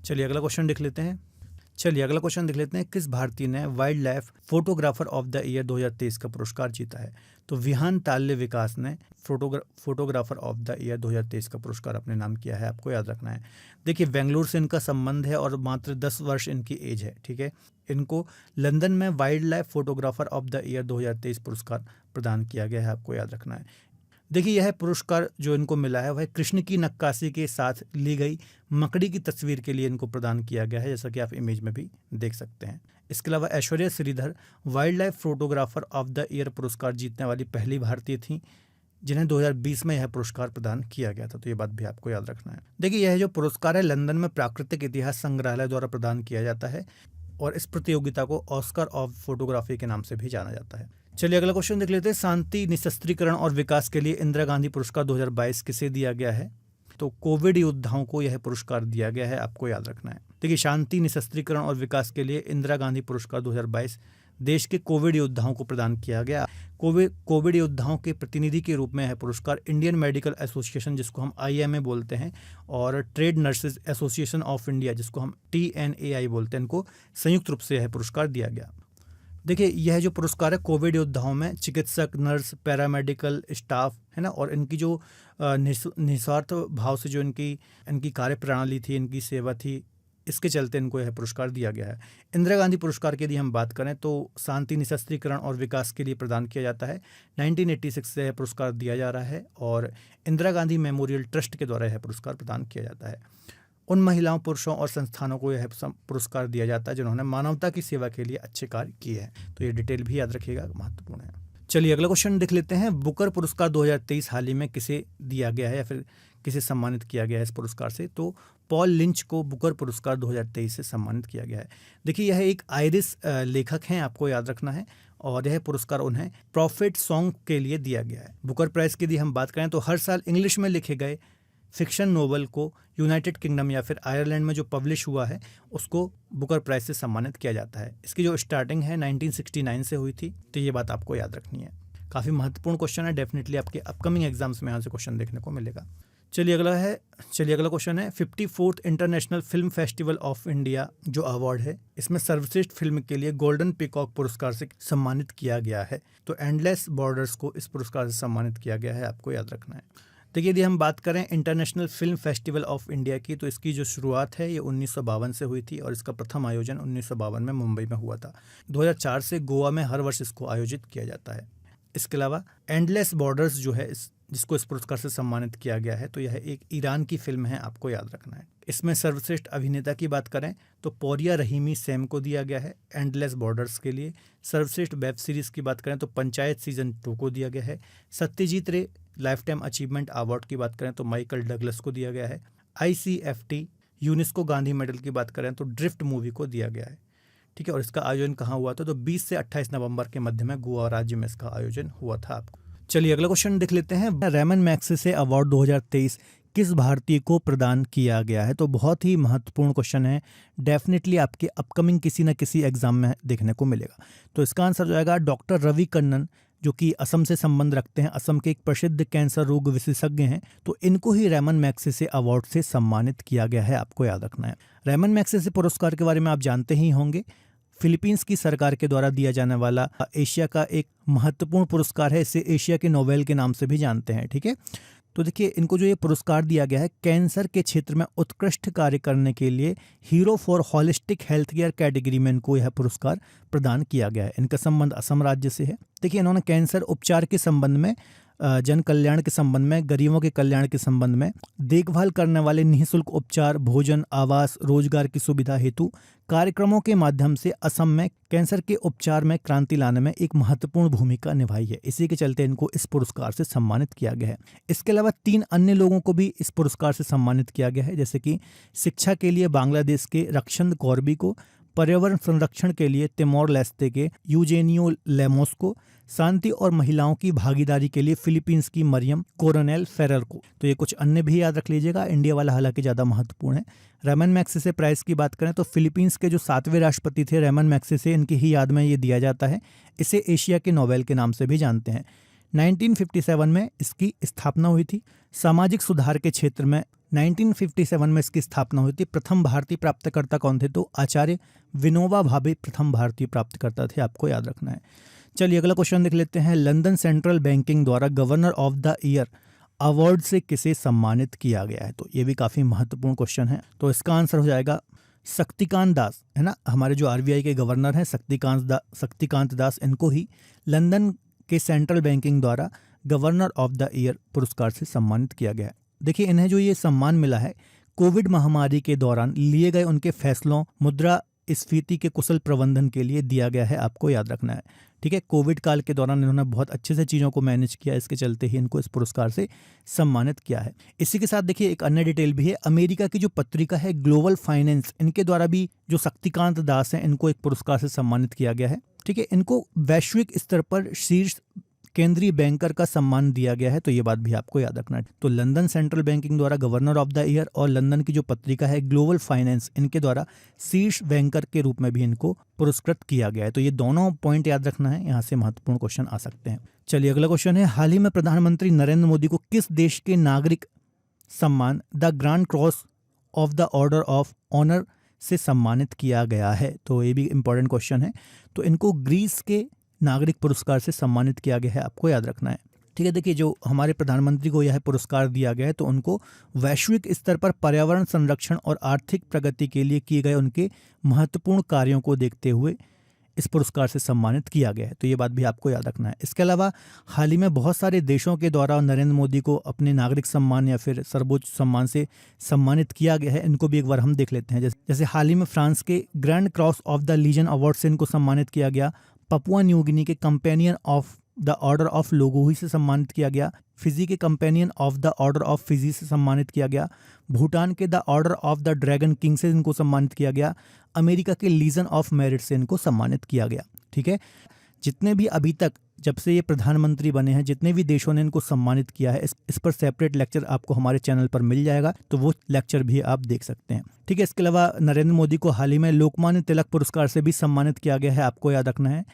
चलिए अगला क्वेश्चन देख लेते हैं। किस भारतीय ने wild life photographer of the year 2023 का पुरस्कार जीता है? तो विहान ताल्य विकास ने फोटोग्राफर ऑफ द ईयर 2023 का पुरस्कार अपने नाम किया है, आपको याद रखना है। देखिए बेंगलुरु से इनका संबंध है और मात्र 10 वर्ष इनकी एज है, ठीक है। इनको लंदन में wild life photographer of the year 2023 पुरस्कार प्रदान किया गया है, आपको याद रखना है। देखिए यह पुरस्कार जो इनको मिला है वह कृष्ण की नक्काशी के साथ ली गई मकड़ी की तस्वीर के लिए इनको प्रदान किया गया है, जैसा कि आप इमेज में भी देख सकते हैं। इसके अलावा Aishwarya Shridhar wild life photographer of the year पुरस्कार जीतने वाली पहली भारतीय थी जिन्हें 2020 में यह पुरस्कार प्रदान किया गया था, तो ये बात भी आपको याद रखना है। देखिए यह जो पुरस्कार है लंदन में प्राकृतिक इतिहास संग्रहालय द्वारा प्रदान किया जाता है और इस प्रतियोगिता को ऑस्कर ऑफ फोटोग्राफी के नाम से भी जाना जाता है। चलिए अगला क्वेश्चन देख लेते हैं। शांति, निशस्त्रीकरण और विकास के लिए इंदिरा गांधी पुरस्कार 2022 किसे दिया गया है? तो कोविड योद्धाओं को यह पुरस्कार दिया गया है, आपको याद रखना है। देखिए शांति, निशस्त्रीकरण और विकास के लिए इंदिरा गांधी पुरस्कार 2022 देश के कोविड योद्धाओं को प्रदान किया गया। कोविड योद्धाओं के प्रतिनिधि के रूप में यह पुरस्कार इंडियन मेडिकल एसोसिएशन, जिसको हम IMA बोलते हैं, और trade nurses association of India, जिसको हम TNAI बोलते हैं, इनको संयुक्त रूप से यह पुरस्कार दिया गया। देखिए यह जो पुरस्कार है कोविड योद्धाओं में चिकित्सक, नर्स, पैरामेडिकल स्टाफ, है ना, और इनकी जो निस्वार्थ भाव से जो इनकी कार्य प्रणाली थी, इनकी सेवा थी, इसके चलते इनको यह पुरस्कार दिया गया है। इंदिरा गांधी पुरस्कार की यदि हम बात करें तो शांति, निशस्त्रीकरण और विकास के लिए प्रदान किया जाता है। 1986 से यह पुरस्कार दिया जा रहा है और इंदिरा गांधी मेमोरियल ट्रस्ट के द्वारा यह पुरस्कार प्रदान किया जाता है। उन महिलाओं, पुरुषों और संस्थानों को यह पुरस्कार दिया जाता है जिन्होंने मानवता की सेवा के लिए अच्छे कार्य किए हैं, तो ये डिटेल भी याद रखिएगा, महत्वपूर्ण है। चलिए अगला क्वेश्चन देख लेते हैं। बुकर पुरस्कार 2023 हाल ही में किसे दिया गया है या फिर किसे सम्मानित किया गया है इस पुरस्कार से? तो पॉल लिंच को बुकर पुरस्कार 2023 से सम्मानित किया गया है। देखिए यह एक आयरिश लेखक हैं, आपको याद रखना है, और यह पुरस्कार उन्हें प्रॉफिट सॉन्ग के लिए दिया गया है। बुकर प्राइज की यदि हम बात करें तो हर साल इंग्लिश में लिखे गए फिक्शन नोवेल को यूनाइटेड किंगडम या फिर आयरलैंड में जो पब्लिश हुआ है उसको बुकर प्राइज से सम्मानित किया जाता है। इसकी जो स्टार्टिंग है 1969 से हुई थी, तो ये बात आपको याद रखनी है। काफ़ी महत्वपूर्ण क्वेश्चन है, डेफिनेटली आपके अपकमिंग एग्जाम्स में यहाँ से क्वेश्चन देखने को मिलेगा। चलिए अगला क्वेश्चन है 54th international film festival of India जो अवार्ड है, इसमें सर्वश्रेष्ठ फिल्म के लिए गोल्डन पीकॉक पुरस्कार से सम्मानित किया गया है। तो एंडलेस बॉर्डर्स को इस पुरस्कार से सम्मानित किया गया है, आपको याद रखना है। देखिए यदि हम बात करें international film festival of India की, तो इसकी जो शुरुआत है ये 1952 से हुई थी और इसका प्रथम आयोजन 1952 में मुंबई में हुआ था। 2004 से गोवा में हर वर्ष इसको आयोजित किया जाता है। इसके अलावा एंडलेस बॉर्डर्स जो है जिसको इस पुरस्कार से सम्मानित किया गया है, तो यह एक ईरान की फिल्म है, आपको याद रखना है। इसमें सर्वश्रेष्ठ अभिनेता की बात करें तो पौरिया रहीमी सैम को दिया गया है एंडलेस बॉर्डर्स के लिए। सर्वश्रेष्ठ वेब सीरीज़ की बात करें तो पंचायत सीजन 2 को दिया गया है। सत्यजीत रे लाइफ टाइम अचीवमेंट अवार्ड की बात करें तो माइकल डगलस को दिया गया है। ICFT यूनेस्को गांधी मेडल की बात करें तो ड्रिफ्ट मूवी को दिया गया है, ठीक है। और इसका आयोजन कहाँ हुआ था? तो 20 से 28 नवंबर के मध्य में गोवा राज्य में इसका आयोजन हुआ था। आपको चलिए अगला क्वेश्चन देख लेते हैं। रेमन मैग्सेसे अवार्ड 2023 किस भारतीय को प्रदान किया गया है? तो बहुत ही महत्वपूर्ण क्वेश्चन है, डेफिनेटली आपके अपकमिंग किसी न किसी एग्जाम में देखने को मिलेगा। तो इसका आंसर जो आएगा डॉक्टर रवि कन्नन, जो कि असम से संबंध रखते हैं, असम के एक प्रसिद्ध कैंसर रोग विशेषज्ञ हैं। तो इनको ही रेमन मैग्सेसे अवार्ड से सम्मानित किया गया है, आपको याद रखना है। रेमन मैग्सेसे पुरस्कार के बारे में आप जानते ही होंगे, फिलीपींस की सरकार के द्वारा दिया जाने वाला एशिया का एक महत्वपूर्ण पुरस्कार है। इसे एशिया के नोबेल के नाम से भी जानते हैं, ठीक है। तो देखिए इनको जो ये पुरस्कार दिया गया है कैंसर के क्षेत्र में उत्कृष्ट कार्य करने के लिए hero for holistic health care category में इनको यह पुरस्कार प्रदान किया गया है। इनका संबंध असम राज्य से है। देखिए इन्होंने कैंसर उपचार के संबंध में, जन कल्याण के संबंध में, गरीबों के कल्याण के संबंध में, देखभाल करने वाले निःशुल्क उपचार, भोजन, आवास, रोजगार की सुविधा हेतु कार्यक्रमों के माध्यम से असम में कैंसर के उपचार में क्रांति लाने में एक महत्वपूर्ण भूमिका निभाई है। इसी के चलते इनको इस पुरस्कार से सम्मानित किया गया है। इसके अलावा 3 अन्य लोगों को भी इस पुरस्कार से सम्मानित किया गया है, जैसे कि शिक्षा के लिए बांग्लादेश के रक्षंद कौरबी को, पर्यावरण संरक्षण के लिए तिमोर लेस्ते के यूजेनियो लेमोस को, शांति और महिलाओं की भागीदारी के लिए फिलीपींस की मरियम कोरोनेल फेरर को। तो ये कुछ अन्य भी याद रख लीजिएगा, इंडिया वाला हालांकि ज़्यादा महत्वपूर्ण है। रेमन मैग्सेसे प्राइज की बात करें तो फिलीपींस के जो 7वें राष्ट्रपति थे रेमन मैग्सेसे, इनकी ही याद में ये दिया जाता है। इसे एशिया के नोबेल के नाम से भी जानते हैं। 1957 में इसकी स्थापना हुई थी। सामाजिक सुधार के क्षेत्र में 1957 में इसकी स्थापना हुई थी। प्रथम भारतीय प्राप्तकर्ता कौन थे? तो आचार्य विनोबा भावे प्रथम भारतीय प्राप्तकर्ता थे, आपको याद रखना है। चलिए अगला क्वेश्चन देख लेते हैं। लंदन सेंट्रल बैंकिंग द्वारा governor of the year award से किसे सम्मानित किया गया है? तो ये भी काफ़ी महत्वपूर्ण क्वेश्चन है। तो इसका आंसर हो जाएगा शक्तिकांत दास, है ना। हमारे जो आरबीआई के गवर्नर हैं शक्तिकांत दास, इनको ही लंदन के सेंट्रल बैंकिंग द्वारा गवर्नर ऑफ द ईयर पुरस्कार से सम्मानित किया गया है। देखिए इन्हें जो ये सम्मान मिला है कोविड महामारी के दौरान लिए गए उनके फैसलों, मुद्रा स्फीति के कुशल प्रबंधन के लिए दिया गया है, आपको याद रखना है। ठीक है, कोविड काल के दौरान इन्होंने बहुत अच्छे से चीज़ों को मैनेज किया, इसके चलते ही इनको इस पुरस्कार से सम्मानित किया है। इसी के साथ देखिए एक अन्य डिटेल भी है। अमेरिका की जो पत्रिका है ग्लोबल फाइनेंस, इनके द्वारा भी जो शक्तिकांत दास हैं इनको एक पुरस्कार से सम्मानित किया गया है। ठीक है, इनको वैश्विक स्तर पर शीर्ष केंद्रीय बैंकर का सम्मान दिया गया है, तो ये बात भी आपको याद रखना है। तो लंदन सेंट्रल बैंकिंग द्वारा गवर्नर ऑफ द ईयर और लंदन की जो पत्रिका है ग्लोबल फाइनेंस, इनके द्वारा शीर्ष बैंकर के रूप में भी इनको पुरस्कृत किया गया है। तो ये दोनों पॉइंट याद रखना है, यहाँ से महत्वपूर्ण क्वेश्चन आ सकते हैं। चलिए अगला क्वेश्चन है। हाल ही में प्रधानमंत्री नरेंद्र मोदी को किस देश के नागरिक सम्मान the grand cross of the order of honour से सम्मानित किया गया है? तो ये भी इंपॉर्टेंट क्वेश्चन है। तो इनको ग्रीस के नागरिक पुरस्कार से सम्मानित किया गया है, आपको याद रखना है। ठीक है, देखिए जो हमारे प्रधानमंत्री को यह पुरस्कार दिया गया है तो उनको वैश्विक स्तर पर पर्यावरण संरक्षण और आर्थिक प्रगति के लिए किए गए उनके महत्वपूर्ण कार्यों को देखते हुए इस पुरस्कार से सम्मानित किया गया है, तो ये बात भी आपको याद रखना है। इसके अलावा हाल ही में बहुत सारे देशों के द्वारा नरेंद्र मोदी को अपने नागरिक सम्मान या फिर सर्वोच्च सम्मान से सम्मानित किया गया है, इनको भी एक बार हम देख लेते हैं। जैसे हाल ही में फ्रांस के grand cross of the legion award से इनको सम्मानित किया गया। पपुआ न्यू गिनी के companion of the order of Logohu से सम्मानित किया गया। फिजी के companion of the order of Fiji से सम्मानित किया गया। भूटान के the order of the dragon king से इनको सम्मानित किया गया। अमेरिका के लीजन ऑफ मेरिट से इनको सम्मानित किया गया। ठीक है, जितने भी अभी तक जब से ये प्रधानमंत्री बने हैं जितने भी देशों ने इनको सम्मानित किया है इस पर सेपरेट लेक्चर आपको हमारे चैनल पर मिल जाएगा, तो वो लेक्चर भी आप देख सकते हैं। ठीक है, इसके अलावा नरेंद्र मोदी को हाल ही में लोकमान्य तिलक पुरस्कार से भी सम्मानित किया गया है, आपको याद रखना है।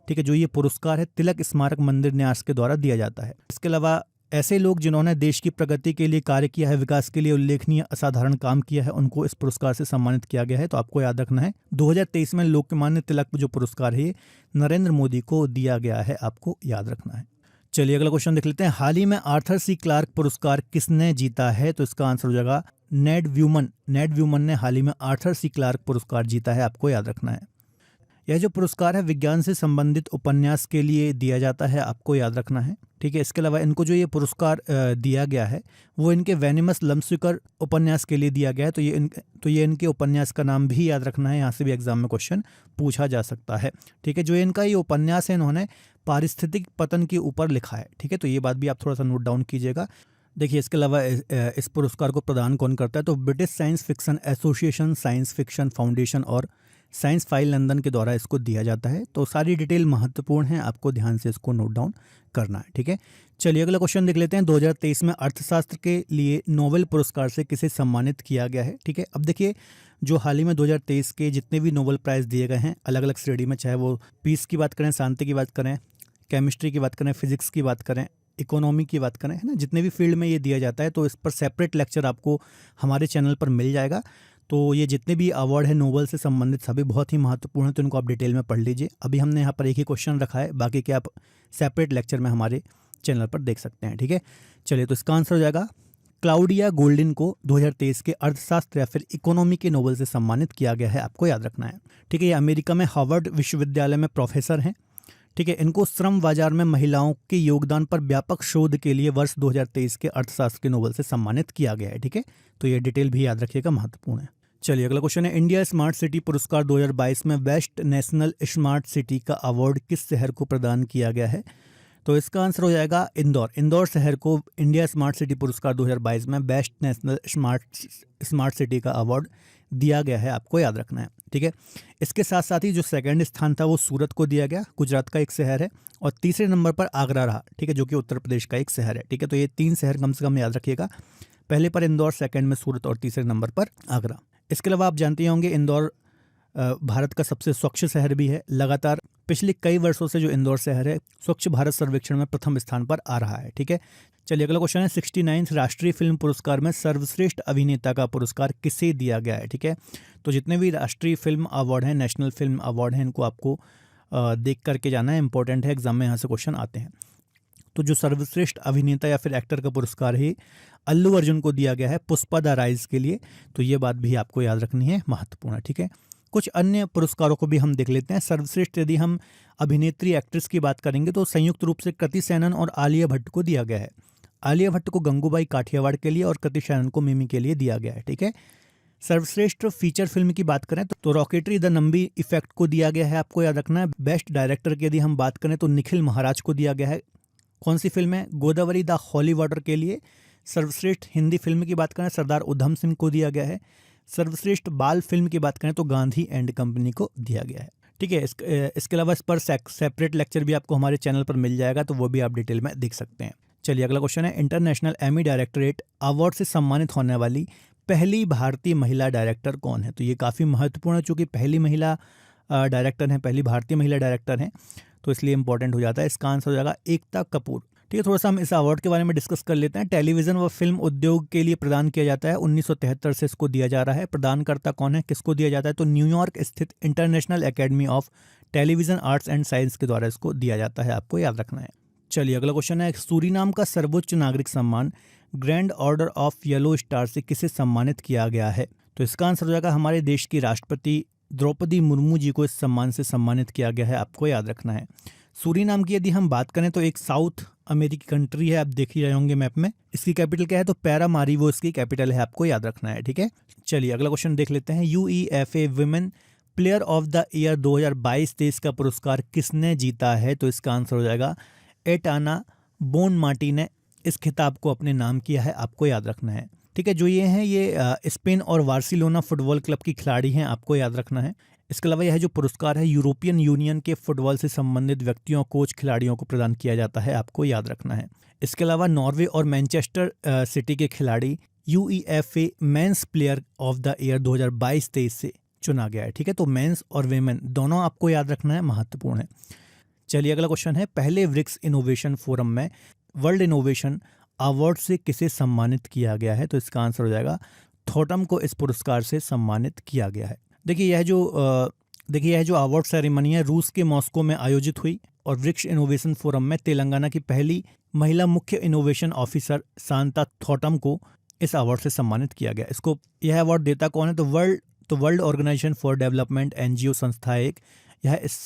ठीक है, जो ये पुरस्कार है तिलक स्मारक मंदिर न्यास के द्वारा दिया जाता है। इसके अलावा ऐसे लोग जिन्होंने देश की प्रगति के लिए कार्य किया है, विकास के लिए उल्लेखनीय असाधारण काम किया है, उनको इस पुरस्कार से सम्मानित किया गया है, तो आपको याद रखना है। 2023 में लोकमान्य तिलक जो पुरस्कार है ये नरेंद्र मोदी को दिया गया है, आपको याद रखना है। चलिए अगला क्वेश्चन देख लेते हैं। हाल ही में आर्थर सी क्लार्क पुरस्कार किसने जीता है? तो इसका आंसर हो जाएगा नेड व्यूमन। नेड व्यूमन ने हाल ही में आर्थर सी क्लार्क पुरस्कार जीता है, आपको याद रखना है। यह जो पुरस्कार है विज्ञान से संबंधित उपन्यास के लिए दिया जाता है, आपको याद रखना है। ठीक है, इसके अलावा इनको जो ये पुरस्कार दिया गया है वो इनके वेनिमस लम्सविकर उपन्यास के लिए दिया गया है, तो ये इनके उपन्यास का नाम भी याद रखना है, यहाँ से भी एग्जाम में क्वेश्चन पूछा जा सकता है। ठीक है, जो इनका ये उपन्यास है इन्होंने पारिस्थितिक पतन के ऊपर लिखा है। ठीक है, तो ये बात भी आप थोड़ा सा नोट डाउन कीजिएगा। देखिए इसके अलावा इस पुरस्कार को प्रदान कौन करता है? तो British science fiction association, science fiction foundation और साइंस फाइल लंदन के द्वारा इसको दिया जाता है। तो सारी डिटेल महत्वपूर्ण है, आपको ध्यान से इसको नोट डाउन करना है। ठीक है, चलिए अगला क्वेश्चन देख लेते हैं। 2023 में अर्थशास्त्र के लिए नोबेल पुरस्कार से किसे सम्मानित किया गया है? ठीक है, अब देखिए जो हाल ही में 2023 के जितने भी नोबेल प्राइज़ दिए गए हैं अलग अलग श्रेणी में, चाहे वो पीस की बात करें, शांति की बात करें, केमिस्ट्री की बात करें, फिजिक्स की बात करें, इकोनॉमी की बात करें, है ना, जितने भी फील्ड में ये दिया जाता है तो इस पर सेपरेट लेक्चर आपको हमारे चैनल पर मिल जाएगा। तो ये जितने भी अवार्ड है नोबेल से संबंधित सभी बहुत ही महत्वपूर्ण है, तो इनको आप डिटेल में पढ़ लीजिए। अभी हमने यहाँ पर एक ही क्वेश्चन रखा है, बाकी के आप सेपरेट लेक्चर में हमारे चैनल पर देख सकते हैं। ठीक है, चलिए, तो इसका आंसर हो जाएगा क्लाउडिया गोल्डिन को 2023 के अर्थशास्त्र या फिर इकोनॉमी के नोबेल से सम्मानित किया गया है, आपको याद रखना है। ठीक है, ये अमेरिका में हार्वर्ड विश्वविद्यालय में प्रोफेसर हैं। ठीक है, इनको श्रम बाजार में महिलाओं के योगदान पर व्यापक शोध के लिए वर्ष 2023 के अर्थशास्त्र के नोबेल से सम्मानित किया गया है। ठीक है, तो ये डिटेल भी याद रखिएगा, महत्वपूर्ण है। चलिए, अगला क्वेश्चन है, इंडिया स्मार्ट सिटी पुरस्कार 2022 में बेस्ट नेशनल स्मार्ट सिटी का अवार्ड किस शहर को प्रदान किया गया है? तो इसका आंसर हो जाएगा इंदौर। इंदौर शहर को इंडिया स्मार्ट सिटी पुरस्कार 2022 में बेस्ट नेशनल स्मार्ट सिटी का अवार्ड दिया गया है, आपको याद रखना है। ठीक है, इसके साथ साथ ही जो सेकंड स्थान था वो सूरत को दिया गया, गुजरात का एक शहर है, और तीसरे नंबर पर आगरा रहा। ठीक है, जो कि उत्तर प्रदेश का एक शहर है। ठीक है, तो ये 3 शहर कम से कम याद रखिएगा, पहले पर इंदौर, सेकंड में सूरत और तीसरे नंबर पर आगरा। इसके अलावा आप जानते होंगे इंदौर भारत का सबसे स्वच्छ शहर भी है। लगातार पिछले कई वर्षों से जो इंदौर शहर है स्वच्छ भारत सर्वेक्षण में प्रथम स्थान पर आ रहा है। ठीक है, चलिए अगला क्वेश्चन है, 69th राष्ट्रीय फिल्म पुरस्कार में सर्वश्रेष्ठ अभिनेता का पुरस्कार किसे दिया गया है? ठीक है, तो जितने भी राष्ट्रीय फिल्म अवार्ड हैं, नेशनल फिल्म अवार्ड हैं, इनको आपको देख करके जाना है, इंपॉर्टेंट है, एग्जाम में यहाँ से क्वेश्चन आते हैं। तो जो सर्वश्रेष्ठ अभिनेता या फिर एक्टर का पुरस्कार है अल्लू अर्जुन को दिया गया है पुष्पा द राइज के लिए, तो ये बात भी आपको याद रखनी है, महत्वपूर्ण है। ठीक है, कुछ अन्य पुरस्कारों को भी हम देख लेते हैं। सर्वश्रेष्ठ यदि हम अभिनेत्री एक्ट्रेस की बात करेंगे तो संयुक्त रूप से कृति सेनन और आलिया भट्ट को दिया गया है। आलिया भट्ट को गंगूबाई काठियावाड़ के लिए और कृति सेनन को मिमी के लिए दिया गया है। ठीक है, सर्वश्रेष्ठ फीचर फिल्म की बात करें तो रॉकेटरी द नंबी इफेक्ट को दिया गया है, आपको याद रखना है। बेस्ट डायरेक्टर की यदि हम बात करें तो निखिल महाराज को दिया गया है। कौन सी फिल्म है? गोदावरी द हॉली वाटर के लिए। सर्वश्रेष्ठ हिंदी फिल्म की बात करें सरदार उधम सिंह को दिया गया है। सर्वश्रेष्ठ बाल फिल्म की बात करें तो गांधी एंड कंपनी को दिया गया है। ठीक है, इसके अलावा इस पर सेपरेट लेक्चर भी आपको हमारे चैनल पर मिल जाएगा, तो वो भी आप डिटेल में देख सकते हैं। चलिए अगला क्वेश्चन है, इंटरनेशनल एमी डायरेक्टरेट अवार्ड से सम्मानित होने वाली पहली भारतीय महिला डायरेक्टर कौन है? तो ये काफ़ी महत्वपूर्ण है, चूँकि पहली महिला डायरेक्टर हैं, पहली भारतीय महिला डायरेक्टर हैं, तो इसलिए इंपॉर्टेंट हो जाता है। इसका आंसर हो जाएगा एकता कपूर। ठीक है, थोड़ा सा हम इस अवार्ड के बारे में डिस्कस कर लेते हैं। टेलीविज़न व फिल्म उद्योग के लिए प्रदान किया जाता है, 1973 से इसको दिया जा रहा है। प्रदानकर्ता कौन है, किसको दिया जाता है? तो न्यूयॉर्क स्थित international academy of television arts and science के द्वारा इसको दिया जाता है, आपको याद रखना है। चलिए अगला क्वेश्चन है, सूरीनाम का सर्वोच्च नागरिक सम्मान grand order of yellow star से किसे सम्मानित किया गया है? तो इसका आंसर हो जाएगा हमारे देश की राष्ट्रपति द्रौपदी मुर्मू जी को इस सम्मान से सम्मानित किया गया है, आपको याद रखना है। सूरीनाम की यदि हम बात करें तो एक साउथ अमेरिकी कंट्री है, आप देख ही रहे होंगे मैप में। इसकी कैपिटल क्या है? तो पैरामारीवो इसकी कैपिटल है, आपको याद रखना है। ठीक है, चलिए अगला क्वेश्चन देख लेते हैं। UEFA women player of the year 2022-23 का पुरस्कार किसने जीता है? तो इसका आंसर हो जाएगा एटाना बोनमाटी ने इस खिताब को अपने नाम किया है, आपको याद रखना है। ठीक है, जो ये हैं ये स्पेन और बार्सिलोना फुटबॉल क्लब की खिलाड़ी हैं, आपको याद रखना है। इसके अलावा यह जो पुरस्कार है यूरोपियन यूनियन के फुटबॉल से संबंधित व्यक्तियों, कोच, खिलाड़ियों को प्रदान किया जाता है, आपको याद रखना है। इसके अलावा नॉर्वे और मैनचेस्टर सिटी के खिलाड़ी UEFA men's player of the year 2022-23 से चुना गया है। ठीक है, तो मेंस और वेमेन दोनों आपको याद रखना है, महत्वपूर्ण है। चलिए अगला क्वेश्चन है, पहले ब्रिक्स इनोवेशन फोरम में वर्ल्ड इनोवेशन अवार्ड से किसे सम्मानित किया गया है? तो इसका आंसर हो जाएगा थॉटम को इस पुरस्कार से सम्मानित किया गया है। देखिए यह जो अवार्ड सेरेमनी है रूस के मॉस्को में आयोजित हुई और ब्रिक्स इनोवेशन फोरम में तेलंगाना की पहली महिला मुख्य इनोवेशन ऑफिसर शांता थॉटम को इस अवार्ड से सम्मानित किया गया। यह अवार्ड देता कौन है? तो world organisation for development NGO संस्था एक यह इस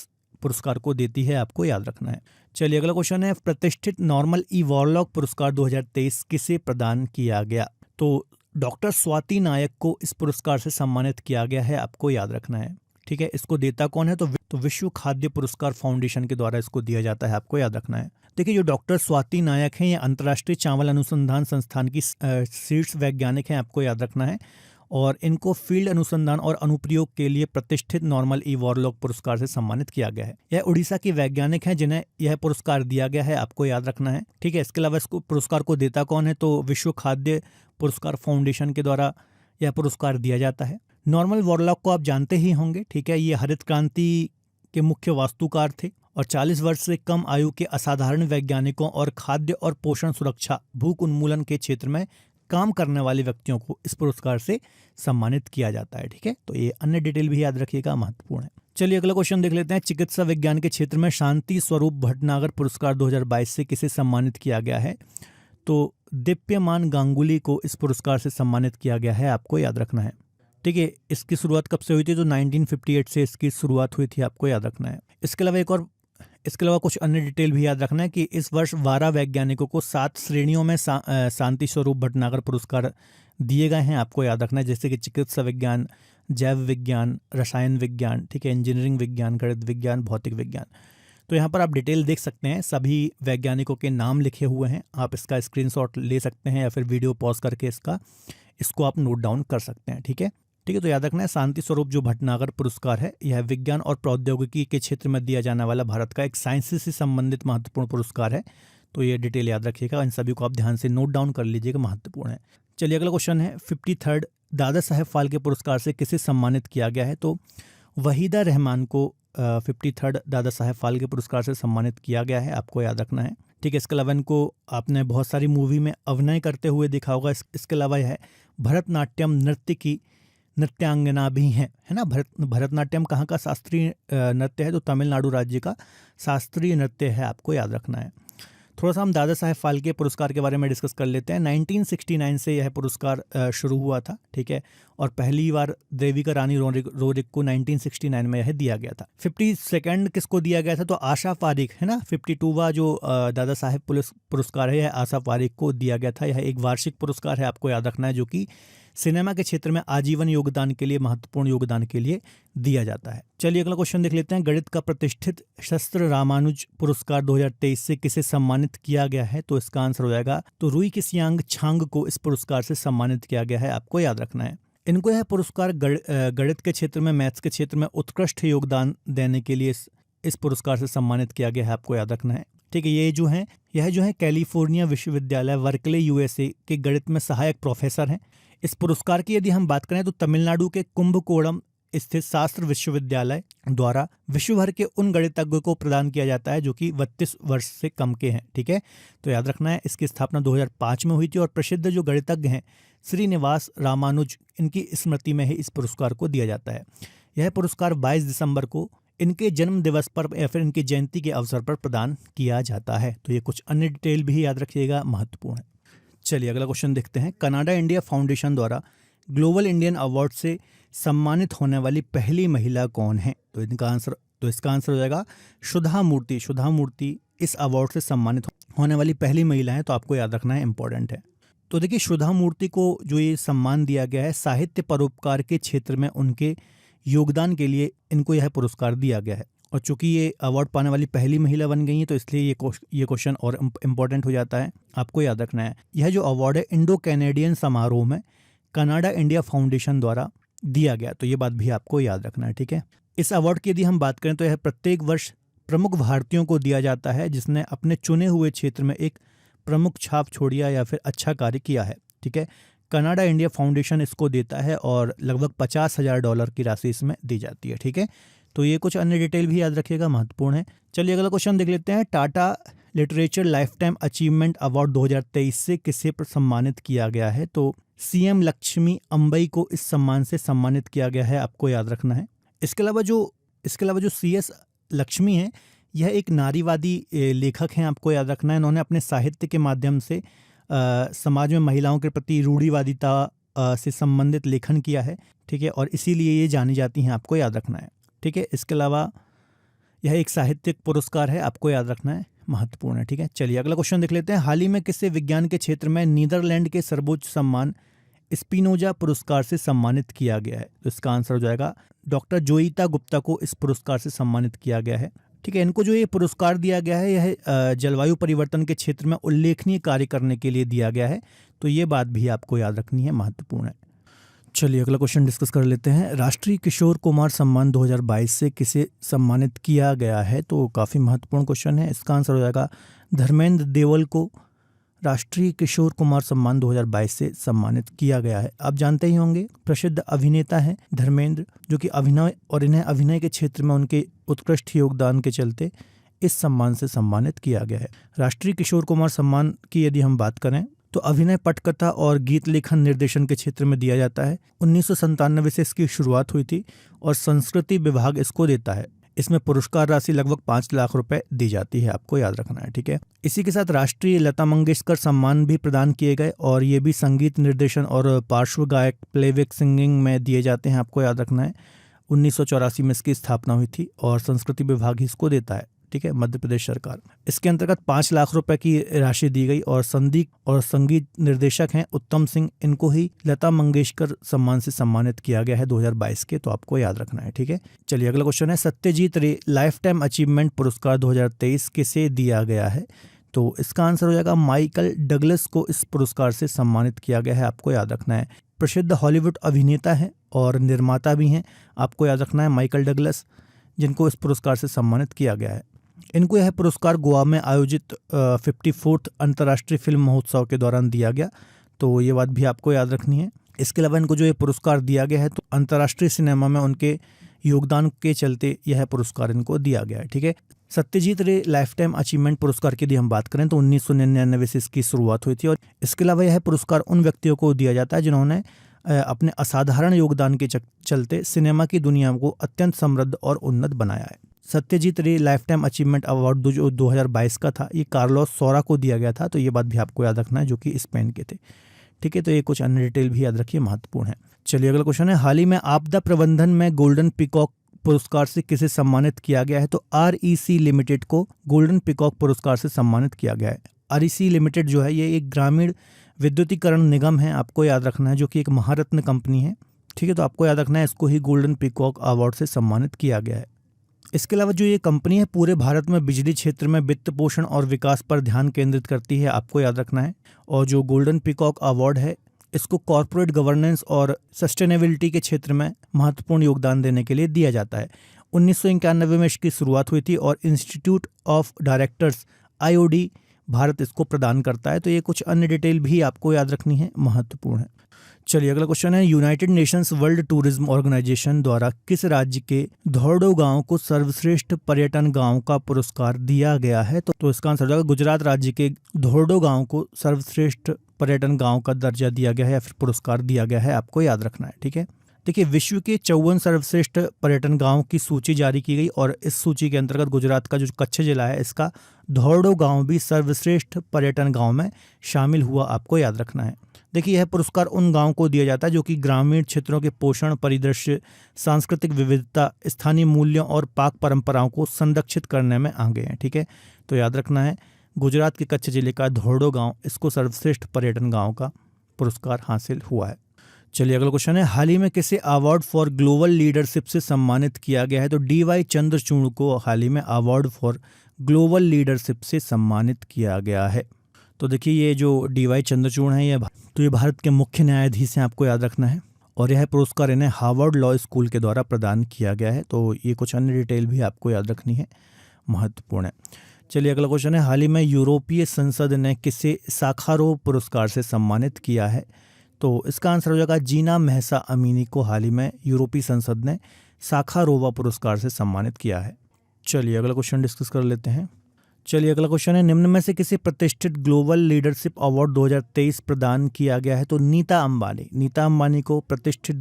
पुरस्कार को देती है, आपको याद रखना है। चलिए अगला क्वेश्चन है, प्रतिष्ठित नॉर्मल ई वॉरलॉक पुरस्कार 2023 किसे प्रदान किया गया? तो डॉक्टर स्वाति नायक को इस पुरस्कार से सम्मानित किया गया है, आपको याद रखना है। ठीक है, इसको देता कौन है? तो विश्व खाद्य पुरस्कार फाउंडेशन के द्वारा इसको दिया जाता है, आपको याद रखना है। देखिए जो डॉक्टर स्वाति नायक हैं ये अंतर्राष्ट्रीय चावल अनुसंधान संस्थान की शीर्ष वैज्ञानिक हैं, आपको याद रखना है, और इनको फील्ड अनुसंधान और अनुप्रयोग के लिए प्रतिष्ठित नॉर्मल ई वॉरलॉक पुरस्कार से सम्मानित किया गया है। यह उड़ीसा की वैज्ञानिक हैं जिन्हें यह पुरस्कार दिया गया है, आपको याद रखना है। ठीक है, इसके अलावा इसको पुरस्कार को देता कौन है? तो विश्व खाद्य पुरस्कार फाउंडेशन के द्वारा यह पुरस्कार दिया जाता है। नॉर्मल वॉरलॉक को आप जानते ही होंगे। ठीक है, ये हरित क्रांति के मुख्य वास्तुकार थे और 40 वर्ष से कम आयु के असाधारण वैज्ञानिकों और खाद्य और पोषण सुरक्षा, भूख उन्मूलन के क्षेत्र में काम करने वाले व्यक्तियों को इस पुरस्कार से सम्मानित किया जाता है। ठीक है, तो ये अन्य डिटेल भी याद रखिएगा, महत्वपूर्ण है। चलिए अगला क्वेश्चन देख लेते हैं। चिकित्सा विज्ञान के क्षेत्र में शांति स्वरूप भटनागर पुरस्कार 2022 से किसे सम्मानित किया गया है? तो दीप्यमान गांगुली को इस पुरस्कार से सम्मानित किया गया है, आपको याद रखना है। ठीक है, इसकी शुरुआत कब से हुई थी? तो 1958 से इसकी शुरुआत हुई थी, आपको याद रखना है। इसके अलावा कुछ अन्य डिटेल भी याद रखना है कि इस वर्ष 12 वैज्ञानिकों को 7 श्रेणियों में शांति स्वरूप भटनागर पुरस्कार दिए गए हैं, आपको याद रखना है। जैसे कि चिकित्सा विज्ञान, जैव विज्ञान, रसायन विज्ञान, ठीक है, इंजीनियरिंग विज्ञान, गणित विज्ञान, भौतिक विज्ञान। तो यहाँ पर आप डिटेल देख सकते हैं, सभी वैज्ञानिकों के नाम लिखे हुए हैं। आप इसका स्क्रीनशॉट ले सकते हैं या फिर वीडियो पॉज करके इसको आप नोट डाउन कर सकते हैं। ठीक है, तो याद रखना है, शांति स्वरूप जो भटनागर पुरस्कार है, यह विज्ञान और प्रौद्योगिकी के क्षेत्र में दिया जाने वाला भारत का एक साइंस से संबंधित महत्वपूर्ण पुरस्कार है। तो ये डिटेल याद रखिएगा, इन सभी को आप ध्यान से नोट डाउन कर लीजिएगा, महत्वपूर्ण है। चलिए अगला क्वेश्चन है, 53rd दादा साहेब फाल्के पुरस्कार से किसे सम्मानित किया गया है? तो वहीदा रहमान को 53rd दादा साहेब फाल्के पुरस्कार से सम्मानित किया गया है, आपको याद रखना है। ठीक है, इसके अलावा इनको आपने बहुत सारी मूवी में अभिनय करते हुए देखा होगा। इसके अलावा यह भरतनाट्यम नृत्य की नृत्यांगना भी है ना। भरतनाट्यम कहाँ का शास्त्रीय नृत्य है? तो तमिलनाडु राज्य का शास्त्रीय नृत्य है, आपको याद रखना है। थोड़ा सा हम दादा साहेब फाल्के पुरस्कार के बारे में डिस्कस कर लेते हैं। 1969 से यह पुरस्कार शुरू हुआ था, ठीक है, और पहली बार देविका रानी रोरिक को 1969 में यह दिया गया था। 52nd किसको दिया गया था? तो आशा पारिक, है ना। 52वां जो दादा साहेब पुरस्कार है, यह आशा पारिक को दिया गया था। यह एक वार्षिक पुरस्कार है, आपको याद रखना है, जो कि सिनेमा के क्षेत्र में आजीवन योगदान के लिए, महत्वपूर्ण योगदान के लिए दिया जाता है। चलिए अगला क्वेश्चन देख लेते हैं। गणित का प्रतिष्ठित शस्त्र रामानुज पुरस्कार 2023 से किसे सम्मानित किया गया है? तो इसका आंसर हो जाएगा तो रुई किसियांग छांग को इस पुरस्कार से सम्मानित किया गया है, आपको याद रखना है। इनको यह पुरस्कार गणित के क्षेत्र में, मैथ्स के क्षेत्र में उत्कृष्ट योगदान देने के लिए इस पुरस्कार से सम्मानित किया गया है, आपको याद रखना है। ठीक है, यह जो है कैलिफोर्निया विश्वविद्यालय वर्कले USA के गणित में सहायक प्रोफेसर हैं। इस पुरस्कार की यदि हम बात करें तो तमिलनाडु के कुंभकोणम स्थित शास्त्र विश्वविद्यालय द्वारा विश्व भर के उन गणितज्ञों को प्रदान किया जाता है जो कि 32 वर्ष से कम के हैं। ठीक है, तो याद रखना है, इसकी स्थापना 2005 में हुई थी और प्रसिद्ध जो गणितज्ञ हैं श्रीनिवास रामानुज, इनकी स्मृति में ही इस पुरस्कार को दिया जाता है। यह पुरस्कार 22 दिसंबर को इनके जन्म दिवस पर या फिर इनकी जयंती के अवसर पर प्रदान किया जाता है। तो ये कुछ अन्य डिटेल भी याद रखिएगा, महत्वपूर्ण है। चलिए अगला क्वेश्चन देखते हैं। कनाडा इंडिया फाउंडेशन द्वारा ग्लोबल इंडियन अवार्ड से सम्मानित होने वाली पहली महिला कौन है? तो इसका आंसर हो जाएगा सुधा मूर्ति इस अवार्ड से सम्मानित होने वाली पहली महिला है, तो आपको याद रखना है, इंपॉर्टेंट है। तो देखिए, सुधा मूर्ति को जो ये सम्मान दिया गया है, साहित्य परोपकार के क्षेत्र में उनके योगदान के लिए इनको यह पुरस्कार दिया गया है। और चूंकि ये अवार्ड पाने वाली पहली महिला बन गई हैं, तो इसलिए ये क्वेश्चन और इम्पोर्टेंट हो जाता है, आपको याद रखना है। यह जो अवार्ड है इंडो कैनेडियन समारोह में कनाडा इंडिया फाउंडेशन द्वारा दिया गया, तो ये बात भी आपको याद रखना है। ठीक है, इस अवार्ड की यदि हम बात करें तो यह प्रत्येक वर्ष प्रमुख भारतीयों को दिया जाता है जिसने अपने चुने हुए क्षेत्र में एक प्रमुख छाप छोड़ी या फिर अच्छा कार्य किया है। ठीक है, कनाडा इंडिया फाउंडेशन इसको देता है और लगभग $50,000 की राशि इसमें दी जाती है। ठीक है, तो ये कुछ अन्य डिटेल भी याद रखिएगा, महत्वपूर्ण है। चलिए अगला क्वेश्चन देख लेते हैं। Tata literature life time achievement award 2023 से किसे सम्मानित किया गया है? तो CM लक्ष्मी अम्बई को इस सम्मान से सम्मानित किया गया है, आपको याद रखना है। इसके अलावा जो CS लक्ष्मी है, यह एक नारीवादी लेखक हैं, आपको याद रखना है। इन्होंने अपने साहित्य के माध्यम से समाज में महिलाओं के प्रति रूढ़िवादिता से संबंधित लेखन किया है। ठीक है, और इसीलिए ये जानी जाती हैं, आपको याद रखना है। ठीक है, इसके अलावा यह एक साहित्यिक पुरस्कार है, आपको याद रखना है, महत्वपूर्ण है। ठीक है, चलिए अगला क्वेश्चन देख लेते हैं। हाल ही में किसे विज्ञान के क्षेत्र में नीदरलैंड के सर्वोच्च सम्मान स्पिनोजा पुरस्कार से सम्मानित किया गया है? तो इसका आंसर हो जाएगा डॉक्टर जोईता गुप्ता को इस पुरस्कार से सम्मानित किया गया है। ठीक है, इनको जो ये पुरस्कार दिया गया है, यह जलवायु परिवर्तन के क्षेत्र में उल्लेखनीय कार्य करने के लिए दिया गया है, तो ये बात भी आपको याद रखनी है, महत्वपूर्ण है। चलिए अगला क्वेश्चन डिस्कस कर लेते हैं। राष्ट्रीय किशोर कुमार सम्मान 2022 से किसे सम्मानित किया गया है? तो काफ़ी महत्वपूर्ण क्वेश्चन है। इसका आंसर हो जाएगा धर्मेंद्र देवल को राष्ट्रीय किशोर कुमार सम्मान 2022 से सम्मानित किया गया है। आप जानते ही होंगे, प्रसिद्ध अभिनेता हैं धर्मेंद्र, जो कि अभिनय और इन्हें अभिनय के क्षेत्र में उनके उत्कृष्ट योगदान के चलते इस सम्मान से सम्मानित किया गया है। राष्ट्रीय किशोर कुमार सम्मान की यदि हम बात करें तो अभिनय, पटकथा और गीत लेखन निर्देशन के क्षेत्र में दिया जाता है। 1997 से इसकी शुरुआत हुई थी और संस्कृति विभाग इसको देता है। इसमें पुरस्कार राशि लगभग 5 लाख रुपए दी जाती है, आपको याद रखना है, ठीक है। इसी के साथ राष्ट्रीय लता मंगेशकर सम्मान भी प्रदान किए गए और ये भी संगीत निर्देशन और पार्श्व गायक प्लेबैक सिंगिंग में दिए जाते हैं, आपको याद रखना है। 1984 में इसकी स्थापना हुई थी और संस्कृति विभाग ही इसको देता है, ठीक है, मध्य प्रदेश सरकार। इसके अंतर्गत 5 लाख रुपए की राशि दी गई और संगीत निर्देशक हैं उत्तम सिंह, इनको ही लता मंगेशकर सम्मान से सम्मानित किया गया है 2022 के, तो आपको याद रखना है, ठीक है। चलिए अगला क्वेश्चन है, सत्यजीत रे लाइफ टाइम अचीवमेंट पुरस्कार 2023 किसे दिया गया है? तो इसका आंसर हो जाएगा माइकल डगलस को इस पुरस्कार से सम्मानित किया गया है, आपको याद रखना है। प्रसिद्ध हॉलीवुड अभिनेता हैं और निर्माता भी हैं, आपको याद रखना है, माइकल डगलस, जिनको इस पुरस्कार से सम्मानित किया गया है। इनको यह पुरस्कार गोवा में आयोजित 54th अंतर्राष्ट्रीय फिल्म महोत्सव के दौरान दिया गया, तो ये बात भी आपको याद रखनी है। इसके अलावा इनको जो ये पुरस्कार दिया गया है तो अंतर्राष्ट्रीय सिनेमा में उनके योगदान के चलते यह पुरस्कार इनको दिया गया है, ठीक है। सत्यजीत रे लाइफ टाइम अचीवमेंट पुरस्कार की यदि हम बात करें तो 1999 से इसकी शुरुआत हुई थी और इसके अलावा यह पुरस्कार उन व्यक्तियों को दिया जाता है जिन्होंने अपने असाधारण योगदान के चलते सिनेमा की दुनिया को अत्यंत समृद्ध और उन्नत बनाया है। सत्यजीत रे लाइफ टाइम अचीवमेंट अवार्ड जो 2022 का था, ये कार्लोस सौरा को दिया गया था, तो ये बात भी आपको याद रखना है, जो कि स्पेन के थे, ठीक है। तो ये कुछ अन्य डिटेल भी याद रखिए, महत्वपूर्ण है। चलिए अगला क्वेश्चन है, हाल ही में आपदा प्रबंधन में गोल्डन पीकॉक पुरस्कार से किसे सम्मानित किया गया है? तो REC लिमिटेड को गोल्डन पीकॉक पुरस्कार से सम्मानित किया गया है। REC लिमिटेड जो है ये एक ग्रामीण विद्युतीकरण निगम है, आपको याद रखना है, जो कि एक महारत्न कंपनी है, ठीक है। तो आपको याद रखना है, इसको ही गोल्डन पीकॉक अवार्ड से सम्मानित किया गया है। इसके अलावा जो ये कंपनी है पूरे भारत में बिजली क्षेत्र में वित्त पोषण और विकास पर ध्यान केंद्रित करती है, आपको याद रखना है। और जो गोल्डन पीकॉक अवार्ड है इसको कॉर्पोरेट गवर्नेंस और सस्टेनेबिलिटी के क्षेत्र में महत्वपूर्ण योगदान देने के लिए दिया जाता है। 1991 में इसकी शुरुआत हुई थी और institute of directors IOD Bharat इसको प्रदान करता है। तो ये कुछ अन्य डिटेल भी आपको याद रखनी है, महत्वपूर्ण है। चलिए अगला क्वेश्चन है, united nations world tourism organisation द्वारा किस राज्य के धोर्डो गांव को सर्वश्रेष्ठ पर्यटन गांव का पुरस्कार दिया गया है? तो इसका आंसर हो जाएगा गुजरात राज्य के धोर्डो गांव को सर्वश्रेष्ठ पर्यटन गांव का दर्जा दिया गया है या फिर पुरस्कार दिया गया है, आपको याद रखना है, ठीक है। देखिए, विश्व के 54 सर्वश्रेष्ठ पर्यटन गांव की सूची जारी की गई और इस सूची के अंतर्गत गुजरात का जो कच्छ जिला है इसका धोर्डो गांव भी सर्वश्रेष्ठ पर्यटन गांव में शामिल हुआ, आपको याद रखना है। देखिए, यह पुरस्कार उन गांवों को दिया जाता है जो कि ग्रामीण क्षेत्रों के पोषण, परिदृश्य, सांस्कृतिक विविधता, स्थानीय मूल्यों और पाक परंपराओं को संरक्षित करने में आगे हैं, ठीक है। तो याद रखना है, गुजरात के कच्छ जिले का धोर्डो गांव, इसको सर्वश्रेष्ठ पर्यटन गांव का पुरस्कार हासिल हुआ है। चलिए अगला क्वेश्चन है, हाल ही में किसे अवार्ड फॉर ग्लोबल लीडरशिप से सम्मानित किया गया है? तो DY चंद्रचूड़ को हाल ही में अवार्ड फॉर ग्लोबल लीडरशिप से सम्मानित किया गया है। तो देखिए, ये जो DY चंद्रचूड़ हैं ये भारत के मुख्य न्यायाधीश हैं, आपको याद रखना है। और यह पुरस्कार इन्हें हार्वर्ड लॉ स्कूल के द्वारा प्रदान किया गया है। तो ये कुछ अन्य डिटेल भी आपको याद रखनी है, महत्वपूर्ण है। चलिए अगला क्वेश्चन है, हाल ही में यूरोपीय संसद ने किसे साखारोव पुरस्कार से सम्मानित किया है? तो इसका आंसर हो जाएगा जीना महसा अमीनी को हाल ही में यूरोपीय संसद ने साखारोवा पुरस्कार से सम्मानित किया है। चलिए अगला क्वेश्चन डिस्कस कर लेते हैं। चलिए अगला क्वेश्चन है, निम्न में से किसी प्रतिष्ठित ग्लोबल लीडरशिप अवार्ड 2023 प्रदान किया गया है? तो नीता अंबानी को प्रतिष्ठित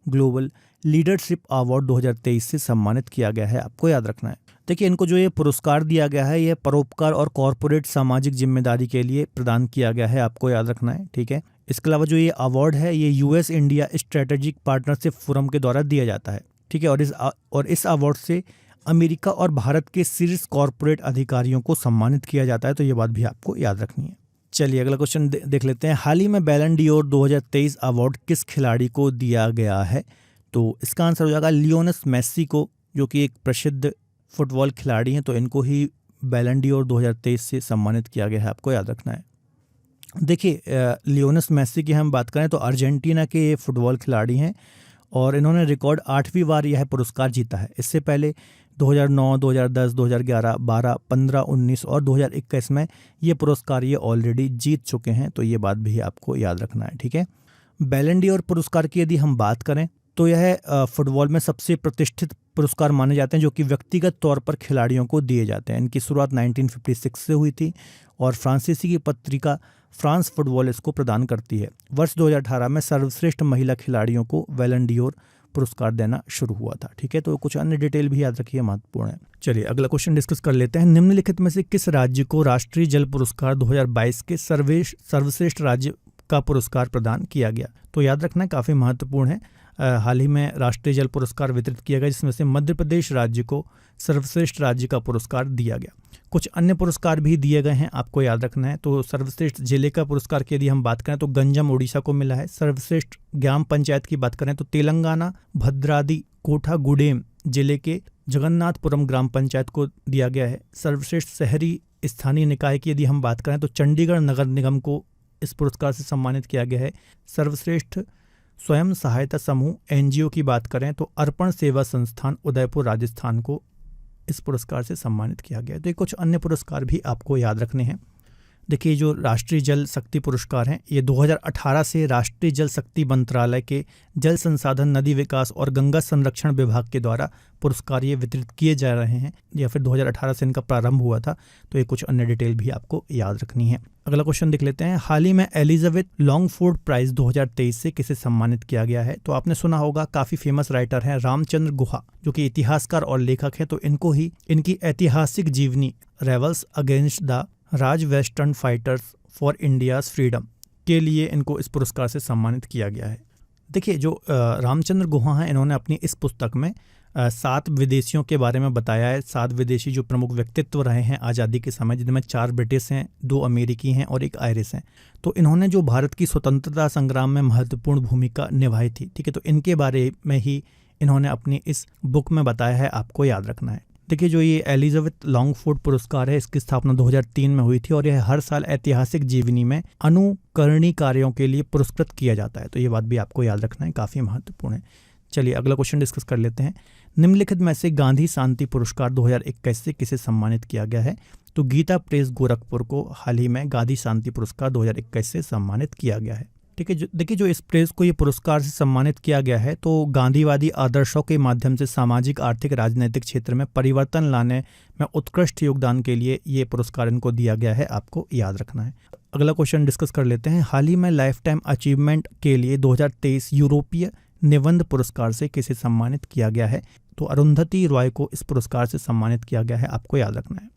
ग्लोबल लीडरशिप अवार्ड 2023 से सम्मानित किया गया है, आपको याद रखना है। देखिए, इनको जो ये पुरस्कार दिया गया है यह परोपकार और कॉरपोरेट सामाजिक जिम्मेदारी के लिए प्रदान किया गया है, आपको याद रखना है, ठीक है। इसके अलावा जो ये अवार्ड है ये US India strategic partnership forum के द्वारा दिया जाता है, ठीक है। और इस अवार्ड से अमेरिका और भारत के शीर्ष कॉरपोरेट अधिकारियों को सम्मानित किया जाता है, तो ये बात भी आपको याद रखनी है। चलिए अगला क्वेश्चन देख लेते हैं, हाल ही में बैलन डी'ओर 2023 अवार्ड किस खिलाड़ी को दिया गया है? तो इसका आंसर हो जाएगा लियोनेल मेसी को, जो कि एक प्रसिद्ध फुटबॉल खिलाड़ी हैं। तो इनको ही बैलन डी'ओर 2023 से सम्मानित किया गया है, आपको याद रखना है। देखिए, लियोनेल मेसी की हम बात करें तो अर्जेंटीना के ये फुटबॉल खिलाड़ी हैं और इन्होंने रिकॉर्ड 8वीं बार यह पुरस्कार जीता है। इससे पहले 2009, 2010, 2011, 12, 15, 19 और 2021 में ये पुरस्कार ये ऑलरेडी जीत चुके हैं, तो ये बात भी आपको याद रखना है, ठीक है। बैलन डी'ओर पुरस्कार की यदि हम बात करें तो यह फुटबॉल में सबसे प्रतिष्ठित पुरस्कार माने जाते हैं जो कि व्यक्तिगत तौर पर खिलाड़ियों को दिए जाते हैं। इनकी शुरुआत 1956 से हुई थी और फ्रांसीसी की पत्रिका फ्रांस फुटबॉल इसको प्रदान करती है। वर्ष 2018 में सर्वश्रेष्ठ महिला खिलाड़ियों को बैलन डी'ओर पुरस्कार देना शुरू हुआ था। ठीक है, तो कुछ अन्य डिटेल भी याद रखिए, महत्वपूर्ण है। चलिए अगला क्वेश्चन डिस्कस कर लेते हैं। निम्नलिखित में से किस राज्य को राष्ट्रीय जल पुरस्कार 2022 के सर्वश्रेष्ठ राज्य का पुरस्कार प्रदान किया गया? तो याद रखना काफ़ी महत्वपूर्ण है। हाल ही में राष्ट्रीय जल पुरस्कार वितरित किया गया, जिसमें से मध्य प्रदेश राज्य को सर्वश्रेष्ठ राज्य का पुरस्कार दिया गया। कुछ अन्य पुरस्कार भी दिए गए हैं, आपको याद रखना है। तो सर्वश्रेष्ठ जिले का पुरस्कार की यदि हम बात करें तो गंजम उड़ीसा को मिला है। सर्वश्रेष्ठ ग्राम पंचायत की बात करें तो तेलंगाना भद्राद्री कोठागुडेम जिले के जगन्नाथपुरम ग्राम पंचायत को दिया गया है। सर्वश्रेष्ठ शहरी स्थानीय निकाय की यदि हम बात करें तो चंडीगढ़ नगर निगम को इस पुरस्कार से सम्मानित किया गया है। सर्वश्रेष्ठ स्वयं सहायता समूह एनजीओ की बात करें तो अर्पण सेवा संस्थान उदयपुर राजस्थान को इस पुरस्कार से सम्मानित किया गया है। तो ये कुछ अन्य पुरस्कार भी आपको याद रखने हैं। देखिए, जो राष्ट्रीय जल शक्ति पुरस्कार हैं, ये 2018 से राष्ट्रीय जल शक्ति मंत्रालय के जल संसाधन, नदी विकास और गंगा संरक्षण विभाग के द्वारा पुरस्कार ये वितरित किए जा रहे हैं, या फिर 2018 से इनका प्रारंभ हुआ था। तो ये कुछ अन्य डिटेल भी आपको याद रखनी है। अगला क्वेश्चन देख लेते हैं। हाल ही में एलिजाबेथ लॉन्गफोर्ड प्राइज 2023 से किसे सम्मानित किया गया है? तो आपने सुना होगा, काफ़ी फेमस राइटर हैं रामचंद्र गुहा, जो कि इतिहासकार और लेखक हैं। तो इनको ही इनकी ऐतिहासिक जीवनी rebels against the Raj western fighters for India's freedom के लिए इनको इस पुरस्कार से सम्मानित किया गया है। देखिए, जो रामचंद्र गुहा हैं, इन्होंने अपनी इस पुस्तक में 7 विदेशियों के बारे में बताया है। 7 विदेशी जो प्रमुख व्यक्तित्व रहे हैं आज़ादी के समय, जिनमें 4 ब्रिटिश हैं, 2 अमेरिकी हैं और 1 आयरिश हैं। तो इन्होंने जो भारत की स्वतंत्रता संग्राम में महत्वपूर्ण भूमिका निभाई थी, ठीक है, तो इनके बारे में ही इन्होंने अपनी इस बुक में बताया है, आपको याद रखना है। देखिए, जो ये एलिजाबेथ लॉन्गफोर्ड पुरस्कार है, इसकी स्थापना 2003 में हुई थी और यह हर साल ऐतिहासिक जीवनी में अनुकरणीय कार्यों के लिए पुरस्कृत किया जाता है। तो ये बात भी आपको याद रखना है, काफ़ी महत्वपूर्ण है। चलिए अगला क्वेश्चन डिस्कस कर लेते हैं। निम्नलिखित में से गांधी शांति पुरस्कार 2021 से किसे सम्मानित किया गया है? तो गीता प्रेस गोरखपुर को हाल ही में गांधी शांति पुरस्कार 2021 से सम्मानित किया गया है। ठीक है, देखिए, जो इस प्रेस को ये पुरस्कार से सम्मानित किया गया है, तो गांधीवादी आदर्शों के माध्यम से सामाजिक, आर्थिक, राजनीतिक क्षेत्र में परिवर्तन लाने में उत्कृष्ट योगदान के लिए ये पुरस्कार इनको दिया गया है, आपको याद रखना है। अगला क्वेश्चन डिस्कस कर लेते हैं। हाल ही में लाइफ टाइम अचीवमेंट के लिए 2023 यूरोपीय निबंध पुरस्कार से किसे सम्मानित किया गया है? तो अरुंधति रॉय को इस पुरस्कार से सम्मानित किया गया है, आपको याद रखना है।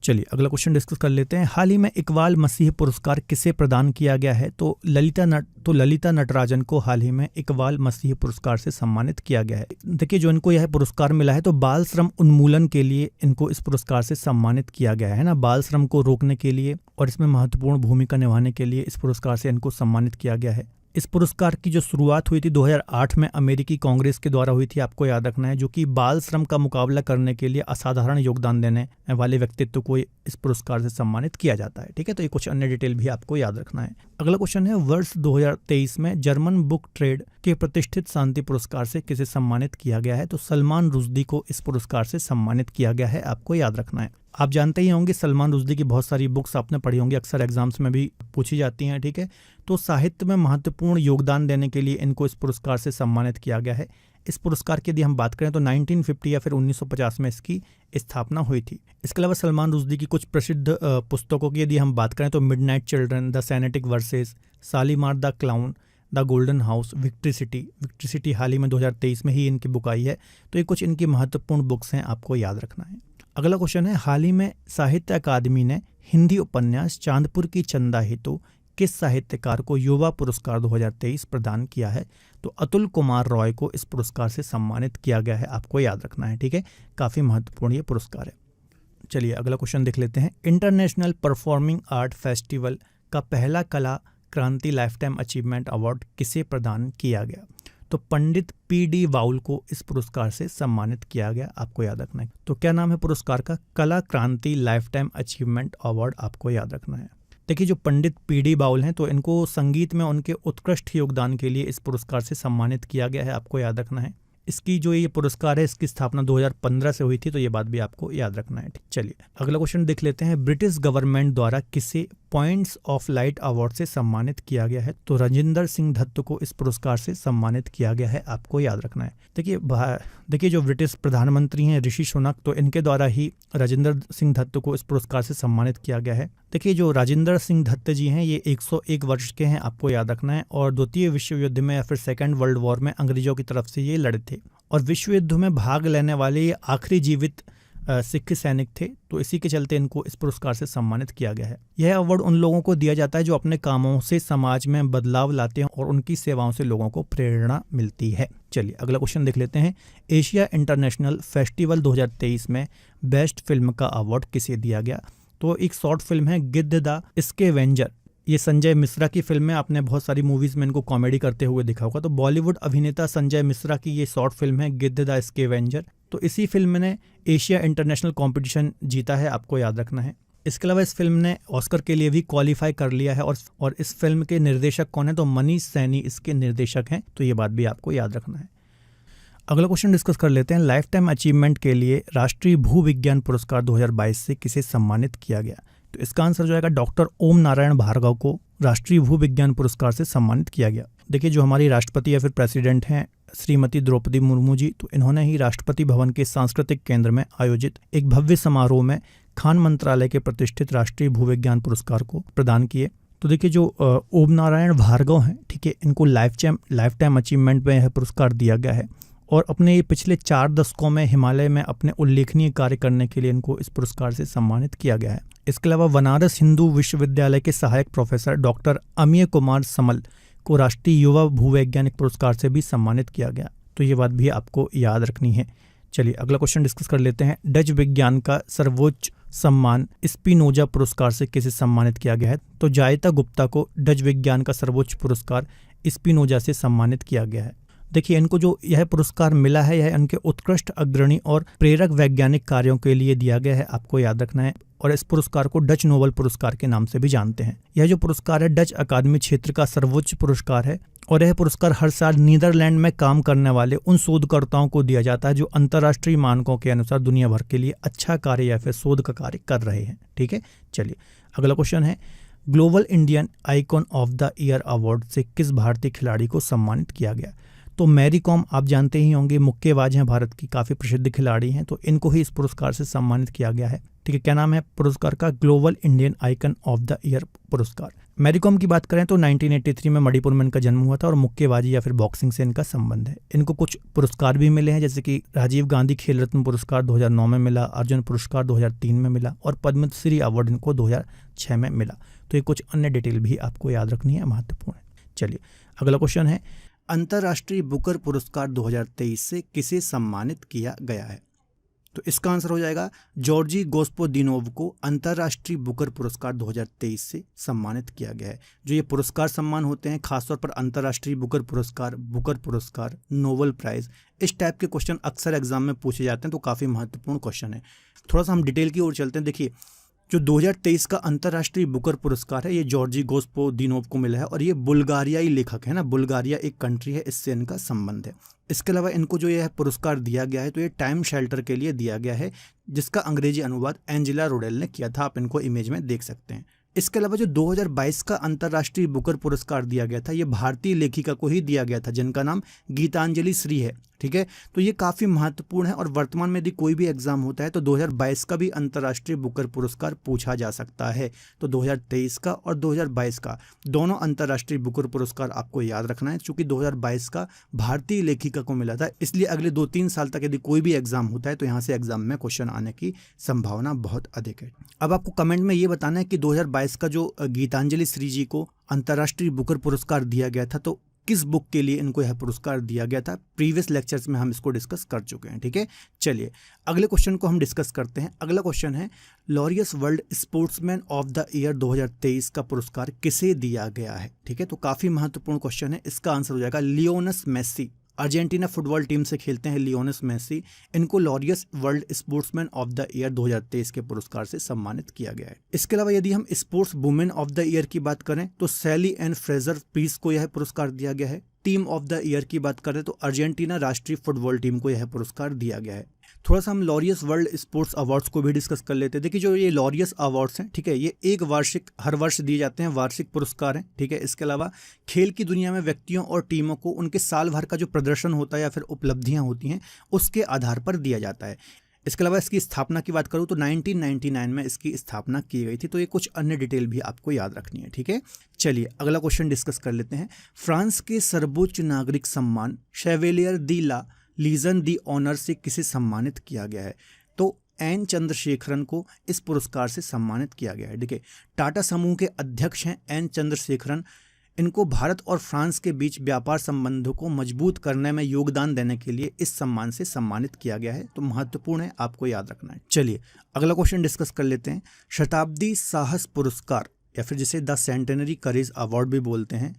चलिए अगला क्वेश्चन डिस्कस कर लेते हैं। हाल ही में इकबाल मसीह पुरस्कार किसे प्रदान किया गया है? तो ललिता नटराजन को हाल ही में इकबाल मसीह पुरस्कार से सम्मानित किया गया है। देखिए, जो इनको यह पुरस्कार मिला है, तो बाल श्रम उन्मूलन के लिए इनको इस पुरस्कार से सम्मानित किया गया है ना, बाल श्रम को रोकने के लिए और इसमें महत्वपूर्ण भूमिका निभाने के लिए इस पुरस्कार से इनको सम्मानित किया गया है। इस पुरस्कार की जो शुरुआत हुई थी 2008 में अमेरिकी कांग्रेस के द्वारा हुई थी, आपको याद रखना है, जो कि बाल श्रम का मुकाबला करने के लिए असाधारण योगदान देने वाले व्यक्तित्व को इस पुरस्कार से सम्मानित किया जाता है। ठीक है, तो ये कुछ अन्य डिटेल भी आपको याद रखना है। अगला क्वेश्चन है, वर्ष 2023 में जर्मन बुक ट्रेड के प्रतिष्ठित शांति पुरस्कार से किसे सम्मानित किया गया है? तो सलमान रुश्दी को इस पुरस्कार से सम्मानित किया गया है, आपको याद रखना है। आप जानते ही होंगे, सलमान रुश्दी की बहुत सारी बुक्स आपने पढ़ी होंगी, अक्सर एग्जाम्स में भी पूछी जाती हैं। ठीक है, तो साहित्य में महत्वपूर्ण योगदान देने के लिए इनको इस पुरस्कार से सम्मानित किया गया है। इस पुरस्कार की यदि हम बात करें तो 1950 या फिर 1950 में इसकी स्थापना हुई थी। इसके अलावा सलमान रुश्दी की कुछ प्रसिद्ध पुस्तकों की यदि हम बात करें तो Midnight Children, the Satanic Verses, Shalimar the clown, the golden house, victory city हाल ही में 2023 में ही इनकी बुक आई है। तो ये कुछ इनकी महत्वपूर्ण बुक्स हैं, आपको याद रखना है। अगला क्वेश्चन है, हाल ही में साहित्य अकादमी ने हिंदी उपन्यास चांदपुर की चंदा हेतु किस साहित्यकार को युवा पुरस्कार 2023 प्रदान किया है? तो अतुल कुमार रॉय को इस पुरस्कार से सम्मानित किया गया है, आपको याद रखना है। ठीक है, काफ़ी महत्वपूर्ण ये पुरस्कार है। चलिए अगला क्वेश्चन देख लेते हैं। इंटरनेशनल परफॉर्मिंग आर्ट फेस्टिवल का पहला कला क्रांति लाइफ टाइम अचीवमेंट अवार्ड किसे प्रदान किया गया? तो पंडित PD वाउल को इस पुरस्कार से सम्मानित किया गया, आपको याद रखना है। तो क्या नाम है पुरस्कार का? कला क्रांति लाइफ टाइम अचीवमेंट अवार्ड, आपको याद रखना है। देखिए, जो पंडित PD वाउल हैं, तो इनको संगीत में उनके उत्कृष्ट योगदान के लिए इस पुरस्कार से सम्मानित किया गया है, आपको याद रखना है। इसकी जो ये पुरस्कार है, इसकी स्थापना 2015 से हुई थी, तो ये बात भी आपको याद रखना है। चलिए अगला क्वेश्चन देख लेते हैं। ब्रिटिश गवर्नमेंट द्वारा किसे पॉइंट्स ऑफ लाइट अवार्ड से सम्मानित किया गया है? तो राजेंद्र सिंह दत्त को इस पुरस्कार से सम्मानित किया गया है, आपको याद रखना है। देखिए जो ब्रिटिश प्रधानमंत्री हैं ऋषि सुनक, तो इनके द्वारा ही राजेंद्र सिंह दत्त को इस पुरस्कार से सम्मानित किया गया है। देखिए जो राजेंद्र सिंह दत्त जी हैं ये 101 वर्ष के हैं, आपको याद रखना है, और द्वितीय विश्व युद्ध में या फिर सेकेंड वर्ल्ड वॉर में अंग्रेजों की तरफ से ये लड़े थे और विश्व युद्ध में भाग लेने वाले ये आखिरी जीवित सिख सैनिक थे। तो इसी के चलते इनको इस पुरस्कार से सम्मानित किया गया है। यह अवार्ड उन लोगों को दिया जाता है जो अपने कामों से समाज में बदलाव लाते हैं और उनकी सेवाओं से लोगों को प्रेरणा मिलती है। चलिए अगला क्वेश्चन देख लेते हैं। एशिया इंटरनेशनल फेस्टिवल 2023 में बेस्ट फिल्म का अवार्ड किसे दिया गया? तो एक शॉर्ट फिल्म है गिद्ध द स्कैवेंजर। ये संजय मिश्रा की फिल्म है, आपने बहुत सारी मूवीज में इनको कॉमेडी करते हुए देखा होगा। तो बॉलीवुड अभिनेता संजय मिश्रा की ये शॉर्ट फिल्म है गिद्ध द स्कैवेंजर। तो इसी फिल्म ने एशिया इंटरनेशनल कंपटीशन जीता है, आपको याद रखना है। इसके अलावा इस फिल्म ने ऑस्कर के लिए भी क्वालिफाई कर लिया है। और इस फिल्म के निर्देशक कौन है? तो मनीष सैनी इसके निर्देशक हैं, तो ये बात भी आपको याद रखना है। अगला क्वेश्चन डिस्कस कर लेते हैं। लाइफ टाइम अचीवमेंट के लिए राष्ट्रीय भू विज्ञान पुरस्कार 2022 से किसे सम्मानित किया गया? तो इसका आंसर जो आएगा डॉक्टर ओम नारायण भार्गव को राष्ट्रीय भू विज्ञान पुरस्कार से सम्मानित किया गया। देखिए जो हमारी राष्ट्रपति या फिर प्रेसिडेंट हैं श्रीमती द्रौपदी मुर्मू जी, तो इन्होंने ही राष्ट्रपति भवन के सांस्कृतिक केंद्र में आयोजित एक भव्य समारोह में खान मंत्रालय के प्रतिष्ठित राष्ट्रीय भू विज्ञान पुरस्कार को प्रदान किए। तो देखिए जो ओम नारायण भार्गव हैं, ठीक है, इनको लाइफ टाइम अचीवमेंट में यह पुरस्कार दिया गया है और अपने पिछले 4 दशकों में हिमालय में अपने उल्लेखनीय कार्य करने के लिए इनको इस पुरस्कार से सम्मानित किया गया है। इसके अलावा बनारस हिंदू विश्वविद्यालय के सहायक प्रोफेसर डॉक्टर अमिय कुमार समल को राष्ट्रीय युवा भूवैज्ञानिक पुरस्कार से भी सम्मानित किया गया। तो ये बात भी आपको याद रखनी है। चलिए अगला क्वेश्चन डिस्कस कर लेते हैं। डच विज्ञान का सर्वोच्च सम्मान स्पिनोजा पुरस्कार से किसे सम्मानित किया गया है? तो जायता गुप्ता को डच विज्ञान का सर्वोच्च पुरस्कार स्पिनोजा से सम्मानित किया गया है। देखिए इनको जो यह पुरस्कार मिला है यह इनके उत्कृष्ट अग्रणी और प्रेरक वैज्ञानिक कार्यों के लिए दिया गया है, आपको याद रखना है। और इस पुरस्कार को डच नोबेल पुरस्कार के नाम से भी जानते हैं। यह जो पुरस्कार है डच अकादमी क्षेत्र का सर्वोच्च पुरस्कार है और यह पुरस्कार हर साल नीदरलैंड में काम करने वाले उन शोधकर्ताओं को दिया जाता है जो अंतर्राष्ट्रीय मानकों के अनुसार दुनिया भर के लिए अच्छा कार्य या फिर शोध का कार्य कर रहे हैं। ठीक है, चलिए अगला क्वेश्चन है। Global Indian icon of the year award से किस भारतीय खिलाड़ी को सम्मानित किया गया? तो मैरी कॉम आप जानते ही होंगे, मुक्केबाज हैं, भारत की काफ़ी प्रसिद्ध खिलाड़ी हैं, तो इनको ही इस पुरस्कार से सम्मानित किया गया है। ठीक है, क्या नाम है पुरस्कार का? Global Indian icon of the year पुरस्कार। मैरी कॉम की बात करें तो 1983 में मणिपुर में इनका जन्म हुआ था और मुक्केबाजी या फिर बॉक्सिंग से इनका संबंध है। इनको कुछ पुरस्कार भी मिले हैं, जैसे कि राजीव गांधी खेल रत्न पुरस्कार 2009 में मिला, अर्जुन पुरस्कार 2003 में मिला और पद्मश्री अवार्ड इनको 2006 में मिला। तो ये कुछ अन्य डिटेल भी आपको याद रखनी है, महत्वपूर्ण है। चलिए अगला क्वेश्चन है। अंतर्राष्ट्रीय बुकर पुरस्कार 2023 से किसे सम्मानित किया गया है? तो इसका आंसर हो जाएगा जॉर्जी गोस्पोदिनोव को अंतर्राष्ट्रीय बुकर पुरस्कार 2023 से सम्मानित किया गया है। जो ये पुरस्कार सम्मान होते हैं खासतौर पर अंतर्राष्ट्रीय बुकर पुरस्कार, नोबेल प्राइज, इस टाइप के क्वेश्चन अक्सर एग्जाम में पूछे जाते हैं, तो काफ़ी महत्वपूर्ण क्वेश्चन है। थोड़ा सा हम डिटेल की ओर चलते हैं। देखिए जो 2023 का अंतर्राष्ट्रीय बुकर पुरस्कार है ये जॉर्जी गोस्पोदिनोव को मिला है और ये बुल्गारियाई लेखक है ना, बुल्गारिया एक कंट्री है, इससे इनका संबंध है। इसके अलावा इनको जो यह पुरस्कार दिया गया है तो ये टाइम शेल्टर के लिए दिया गया है, जिसका अंग्रेजी अनुवाद एंजेला रोडेल ने किया था, आप इनको इमेज में देख सकते हैं। इसके अलावा जो 2022 का अंतर्राष्ट्रीय बुकर पुरस्कार दिया गया था ये भारतीय लेखिका को ही दिया गया था, जिनका नाम गीतांजलि श्री है। ठीक है, तो ये काफ़ी महत्वपूर्ण है और वर्तमान में यदि कोई भी एग्जाम होता है तो 2022 का भी अंतर्राष्ट्रीय बुकर पुरस्कार पूछा जा सकता है। तो 2023 का और 2022 का दोनों अंतर्राष्ट्रीय बुकर पुरस्कार आपको याद रखना है। चूंकि 2022 का भारतीय लेखिका को मिला था, इसलिए अगले 2-3 साल तक यदि कोई भी एग्जाम होता है तो यहाँ से एग्जाम में क्वेश्चन आने की संभावना बहुत अधिक है। अब आपको कमेंट में ये बताना है कि 2022 का जो गीतांजलि श्री जी को अंतर्राष्ट्रीय बुकर पुरस्कार दिया गया था तो किस बुक के लिए इनको यह पुरस्कार दिया गया था। प्रीवियस लेक्चर्स में हम इसको डिस्कस कर चुके हैं। ठीक है, चलिए अगले क्वेश्चन को हम डिस्कस करते हैं। अगला क्वेश्चन है Laureus world sportsman of the year 2023 का पुरस्कार किसे दिया गया है? ठीक है, तो काफ़ी महत्वपूर्ण क्वेश्चन है। इसका आंसर हो जाएगा Lionel Messi. Argentina football team से खेलते हैं लियोनेस मेसी। इनको Laureus world sportsman of the year 2023 के पुरस्कार से सम्मानित किया गया है। इसके अलावा यदि हम sports women of the year की बात करें तो सैली एन फ्रेजर प्रीस को यह पुरस्कार दिया गया है। टीम ऑफ द ईयर की बात करें तो अर्जेंटीना राष्ट्रीय फुटबॉल टीम को यह पुरस्कार दिया गया है। थोड़ा सा हम लॉरियस वर्ल्ड स्पोर्ट्स अवार्ड्स को भी डिस्कस कर लेते हैं। देखिए जो ये लॉरियस अवार्ड्स हैं, ठीक है, ये एक वार्षिक हर वर्ष दिए जाते हैं, वार्षिक पुरस्कार हैं, ठीक है। इसके अलावा खेल की दुनिया में व्यक्तियों और टीमों को उनके साल भर का जो प्रदर्शन होता है या फिर उपलब्धियां होती हैं उसके आधार पर दिया जाता है। इसके अलावा इसकी स्थापना की बात करूँ तो 1999 में इसकी स्थापना की गई थी। तो ये कुछ अन्य डिटेल भी आपको याद रखनी है, ठीक है। चलिए अगला क्वेश्चन डिस्कस कर लेते हैं। फ्रांस के सर्वोच्च नागरिक सम्मान शेवेलियर दी ला लीजन दी ऑनर से किसे सम्मानित किया गया है? तो एन चंद्रशेखरन को इस पुरस्कार से सम्मानित किया गया है। देखिए टाटा समूह के अध्यक्ष हैं एन चंद्रशेखरन। इनको भारत और फ्रांस के बीच व्यापार संबंधों को मजबूत करने में योगदान देने के लिए इस सम्मान से सम्मानित किया गया है। तो महत्वपूर्ण है, आपको याद रखना है। चलिए अगला क्वेश्चन डिस्कस कर लेते हैं। शताब्दी साहस पुरस्कार या फिर जिसे द सेंटेनरी करेज अवार्ड भी बोलते हैं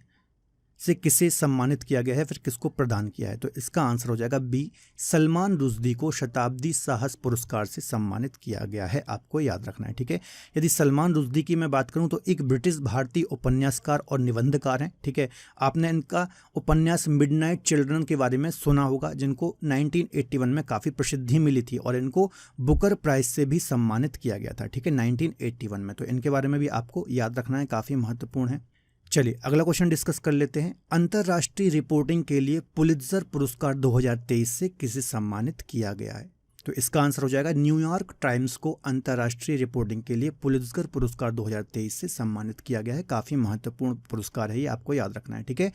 से किसे सम्मानित किया गया है, फिर किसको प्रदान किया है? तो इसका आंसर हो जाएगा बी, सलमान रुश्दी को शताब्दी साहस पुरस्कार से सम्मानित किया गया है। आपको याद रखना है, ठीक है। यदि सलमान रुश्दी की मैं बात करूं तो एक ब्रिटिश भारतीय उपन्यासकार और निबंधकार हैं, ठीक है। आपने इनका उपन्यास मिडनाइट चिल्ड्रन के बारे में सुना होगा, जिनको 1981 में काफ़ी प्रसिद्धि मिली थी और इनको बुकर प्राइज से भी सम्मानित किया गया था, ठीक है, 1981 में। तो इनके बारे में भी आपको याद रखना है, काफ़ी महत्वपूर्ण है। चलिए अगला क्वेश्चन डिस्कस कर लेते हैं। अंतर्राष्ट्रीय रिपोर्टिंग के लिए पुलित्जर पुरस्कार 2023 से किसे सम्मानित किया गया है? तो इसका आंसर हो जाएगा न्यूयॉर्क टाइम्स को अंतर्राष्ट्रीय रिपोर्टिंग के लिए पुलित्जर पुरस्कार 2023 से सम्मानित किया गया है। काफ़ी महत्वपूर्ण पुरस्कार है, ये आपको याद रखना है, ठीक है।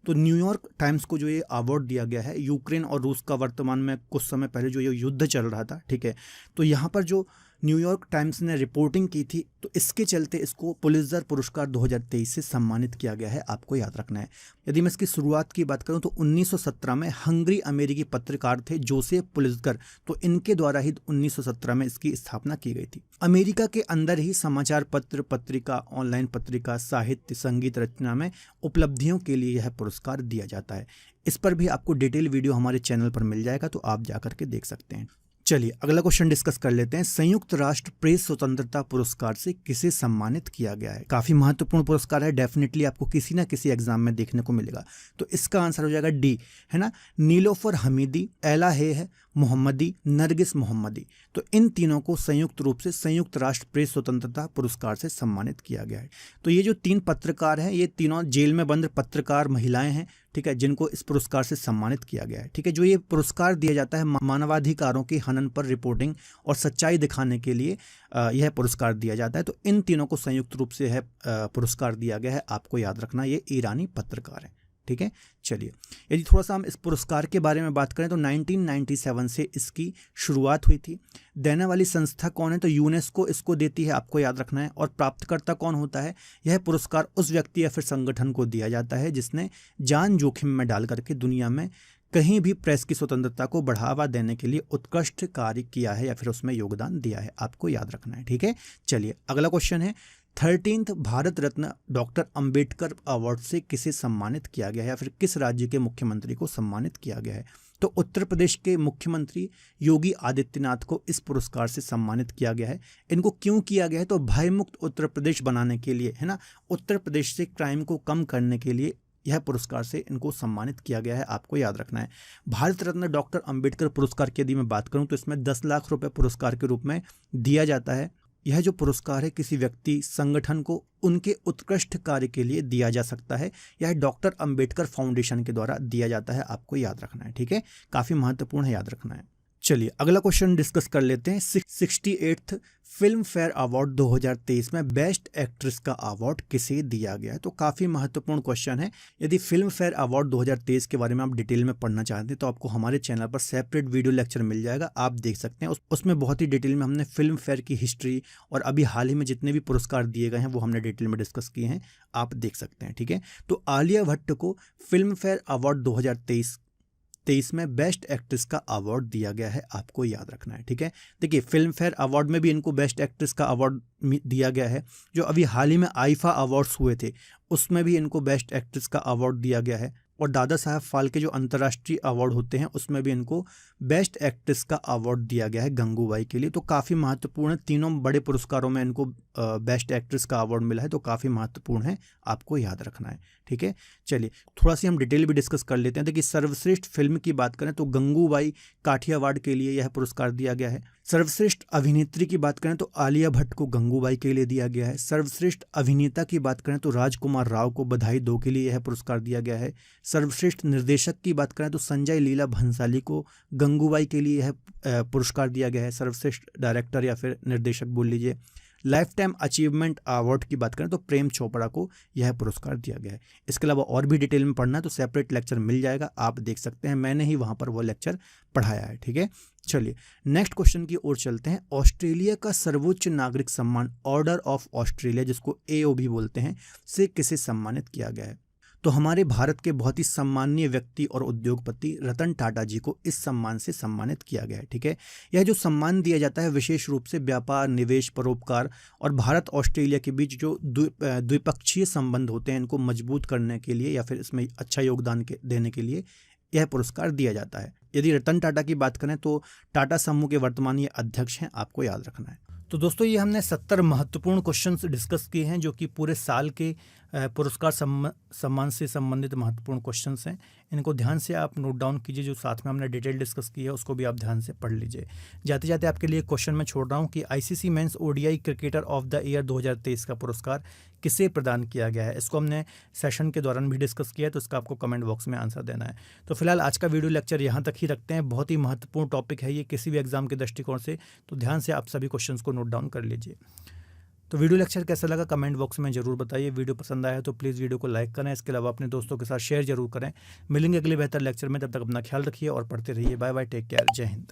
तो न्यूयॉर्क टाइम्स को जो ये अवार्ड दिया गया है, यूक्रेन और रूस का वर्तमान में कुछ समय पहले जो ये युद्ध चल रहा था, ठीक है, तो यहाँ पर जो न्यूयॉर्क टाइम्स ने रिपोर्टिंग की थी तो इसके चलते इसको पुलित्जर पुरस्कार 2023 से सम्मानित किया गया है। आपको याद रखना है। यदि मैं इसकी शुरुआत की बात करूं तो 1917 में हंगरी अमेरिकी पत्रकार थे जोसेफ पुलित्जर, तो इनके द्वारा ही 1917 में इसकी स्थापना की गई थी। अमेरिका के अंदर ही समाचार पत्र, पत्रिका, ऑनलाइन पत्रिका, साहित्य, संगीत रचना में उपलब्धियों के लिए यह पुरस्कार दिया जाता है। इस पर भी आपको डिटेल वीडियो हमारे चैनल पर मिल जाएगा, तो आप जाकर के देख सकते हैं। चलिए अगला क्वेश्चन डिस्कस कर लेते हैं। संयुक्त राष्ट्र प्रेस स्वतंत्रता पुरस्कार से किसे सम्मानित किया गया है? काफी महत्वपूर्ण पुरस्कार है, डेफिनेटली आपको किसी ना किसी एग्जाम में देखने को मिलेगा। तो इसका आंसर हो जाएगा डी, है ना, नीलोफर हमीदी, एला है मोहम्मदी, नरगिस मोहम्मदी। तो इन तीनों को संयुक्त रूप से संयुक्त राष्ट्र प्रेस स्वतंत्रता पुरस्कार से सम्मानित किया गया है। तो ये जो तीन पत्रकार हैं, ये तीनों जेल में बंद पत्रकार महिलाएं हैं, ठीक है, जिनको इस पुरस्कार से सम्मानित किया गया है, ठीक है। जो ये पुरस्कार दिया जाता है मानवाधिकारों के हनन पर रिपोर्टिंग और सच्चाई दिखाने के लिए यह पुरस्कार दिया जाता है। तो इन तीनों को संयुक्त रूप से यह पुरस्कार दिया गया है। आपको याद रखना, ये ईरानी पत्रकार है, ठीक है। चलिए यदि थोड़ा सा हम इस पुरस्कार के बारे में बात करें तो 1997 से इसकी शुरुआत हुई थी। देने वाली संस्था कौन है? तो यूनेस्को इसको देती है, आपको याद रखना है। और प्राप्तकर्ता कौन होता है? यह पुरस्कार उस व्यक्ति या फिर संगठन को दिया जाता है जिसने जान जोखिम में डाल करके दुनिया में कहीं भी प्रेस की स्वतंत्रता को बढ़ावा देने के लिए उत्कृष्ट कार्य किया है या फिर उसमें योगदान दिया है। आपको याद रखना है, ठीक है। चलिए अगला क्वेश्चन है, 13th Bharat Ratna doctor Ambedkar award से किसे सम्मानित किया गया है या फिर किस राज्य के मुख्यमंत्री को सम्मानित किया गया है? तो उत्तर प्रदेश के मुख्यमंत्री योगी आदित्यनाथ को इस पुरस्कार से सम्मानित किया गया है। इनको क्यों किया गया है? तो भयमुक्त उत्तर प्रदेश बनाने के लिए, है ना, उत्तर प्रदेश से क्राइम को कम करने के लिए यह पुरस्कार से इनको सम्मानित किया गया है। आपको याद रखना है। भारत रत्न डॉक्टर अंबेडकर पुरस्कार की यदि मैं बात करूं तो इसमें 10 लाख रुपए पुरस्कार के रूप में दिया जाता है। यह जो पुरस्कार है किसी व्यक्ति, संगठन को उनके उत्कृष्ट कार्य के लिए दिया जा सकता है। यह डॉक्टर अंबेडकर फाउंडेशन के द्वारा दिया जाता है। आपको याद रखना है, ठीक है, काफ़ी महत्वपूर्ण है, याद रखना है। चलिए अगला क्वेश्चन डिस्कस कर लेते हैं। 68th फिल्म फेयर अवार्ड 2023 में बेस्ट एक्ट्रेस का अवार्ड किसे दिया गया है? तो काफ़ी महत्वपूर्ण क्वेश्चन है। यदि फिल्म फेयर अवार्ड 2023 के बारे में आप डिटेल में पढ़ना चाहते हैं तो आपको हमारे चैनल पर सेपरेट वीडियो लेक्चर मिल जाएगा, आप देख सकते हैं। उसमें बहुत ही डिटेल में हमने फिल्म फेयर की हिस्ट्री और अभी हाल ही में जितने भी पुरस्कार दिए गए हैं वो हमने डिटेल में डिस्कस किए हैं, आप देख सकते हैं, ठीक है। तो आलिया भट्ट को फिल्म फेयर अवार्ड 2023 में बेस्ट एक्ट्रेस का अवार्ड दिया गया है। आपको याद रखना है, ठीक है। देखिए फिल्म फेयर अवार्ड में भी इनको बेस्ट एक्ट्रेस का अवार्ड दिया गया है। जो अभी हाल ही में आईफा अवार्ड्स हुए थे उसमें भी इनको बेस्ट एक्ट्रेस का अवार्ड दिया गया है। और दादा साहब फाल्के जो अंतर्राष्ट्रीय अवार्ड होते हैं उसमें भी इनको बेस्ट एक्ट्रेस का अवार्ड दिया गया है गंगूबाई के लिए। तो काफ़ी महत्वपूर्ण, तीनों बड़े पुरस्कारों में इनको बेस्ट एक्ट्रेस का अवार्ड मिला है, तो काफ़ी महत्वपूर्ण है, आपको याद रखना है। ठीक है, चलिए थोड़ा सी हम डिटेल भी डिस्कस कर लेते हैं। देखिए सर्वश्रेष्ठ फिल्म की बात करें तो गंगूबाई काठियावाड़ के लिए यह पुरस्कार दिया गया है। सर्वश्रेष्ठ अभिनेत्री की बात करें तो आलिया भट्ट को गंगूबाई के लिए दिया गया है। सर्वश्रेष्ठ अभिनेता की बात करें तो राजकुमार राव को बधाई 2 के लिए यह पुरस्कार दिया गया है। सर्वश्रेष्ठ निर्देशक की बात करें तो संजय लीला भंसाली को गंगूबाई के लिए यह पुरस्कार दिया गया है। सर्वश्रेष्ठ डायरेक्टर या फिर निर्देशक बोल लीजिए। लाइफ टाइम अचीवमेंट अवार्ड की बात करें तो प्रेम चोपड़ा को यह पुरस्कार दिया गया है। इसके अलावा और भी डिटेल में पढ़ना है तो सेपरेट लेक्चर मिल जाएगा, आप देख सकते हैं, मैंने ही वहाँ पर वो लेक्चर पढ़ाया है। ठीक है, चलिए नेक्स्ट क्वेश्चन की ओर चलते हैं। ऑस्ट्रेलिया का सर्वोच्च नागरिक सम्मान ऑर्डर ऑफ ऑस्ट्रेलिया, जिसको AOB बोलते हैं, से किसे सम्मानित किया गया है? तो हमारे भारत के बहुत ही सम्मानीय व्यक्ति और उद्योगपति रतन टाटा जी को इस सम्मान से सम्मानित किया गया है। ठीक है, यह जो सम्मान दिया जाता है विशेष रूप से व्यापार, निवेश, परोपकार और भारत ऑस्ट्रेलिया के बीच जो द्विपक्षीय संबंध होते हैं इनको मजबूत करने के लिए या फिर इसमें अच्छा योगदान देने के लिए यह पुरस्कार दिया जाता है। यदि रतन टाटा की बात करें तो टाटा समूह के वर्तमान ये अध्यक्ष हैं, आपको याद रखना है। तो दोस्तों ये हमने 70 महत्वपूर्ण क्वेश्चंस डिस्कस किए हैं जो कि पूरे साल के पुरस्कार सम्मान से संबंधित महत्वपूर्ण क्वेश्चंस हैं। इनको ध्यान से आप नोट डाउन कीजिए, जो साथ में हमने डिटेल डिस्कस की है उसको भी आप ध्यान से पढ़ लीजिए। जाते जाते आपके लिए क्वेश्चन मैं छोड़ रहा हूँ कि ICC men's ODI cricketer of the year 2023 का पुरस्कार किसे प्रदान किया गया है? इसको हमने सेशन के दौरान भी डिस्कस किया है, तो इसका आपको कमेंट बॉक्स में आंसर देना है। तो फिलहाल आज का वीडियो लेक्चर यहाँ तक ही रखते हैं। बहुत ही महत्वपूर्ण टॉपिक है ये किसी भी एग्जाम के दृष्टिकोण से, तो ध्यान से आप सभी क्वेश्चंस को नोट डाउन कर लीजिए। तो वीडियो लेक्चर कैसा लगा कमेंट बॉक्स में जरूर बताइए। वीडियो पसंद आया तो प्लीज़ वीडियो को लाइक करें, इसके अलावा अपने दोस्तों के साथ शेयर जरूर करें। मिलेंगे अगले बेहतर लेक्चर में, तब तक अपना ख्याल रखिए और पढ़ते रहिए। बाय बाय, टेक केयर, जय हिंद।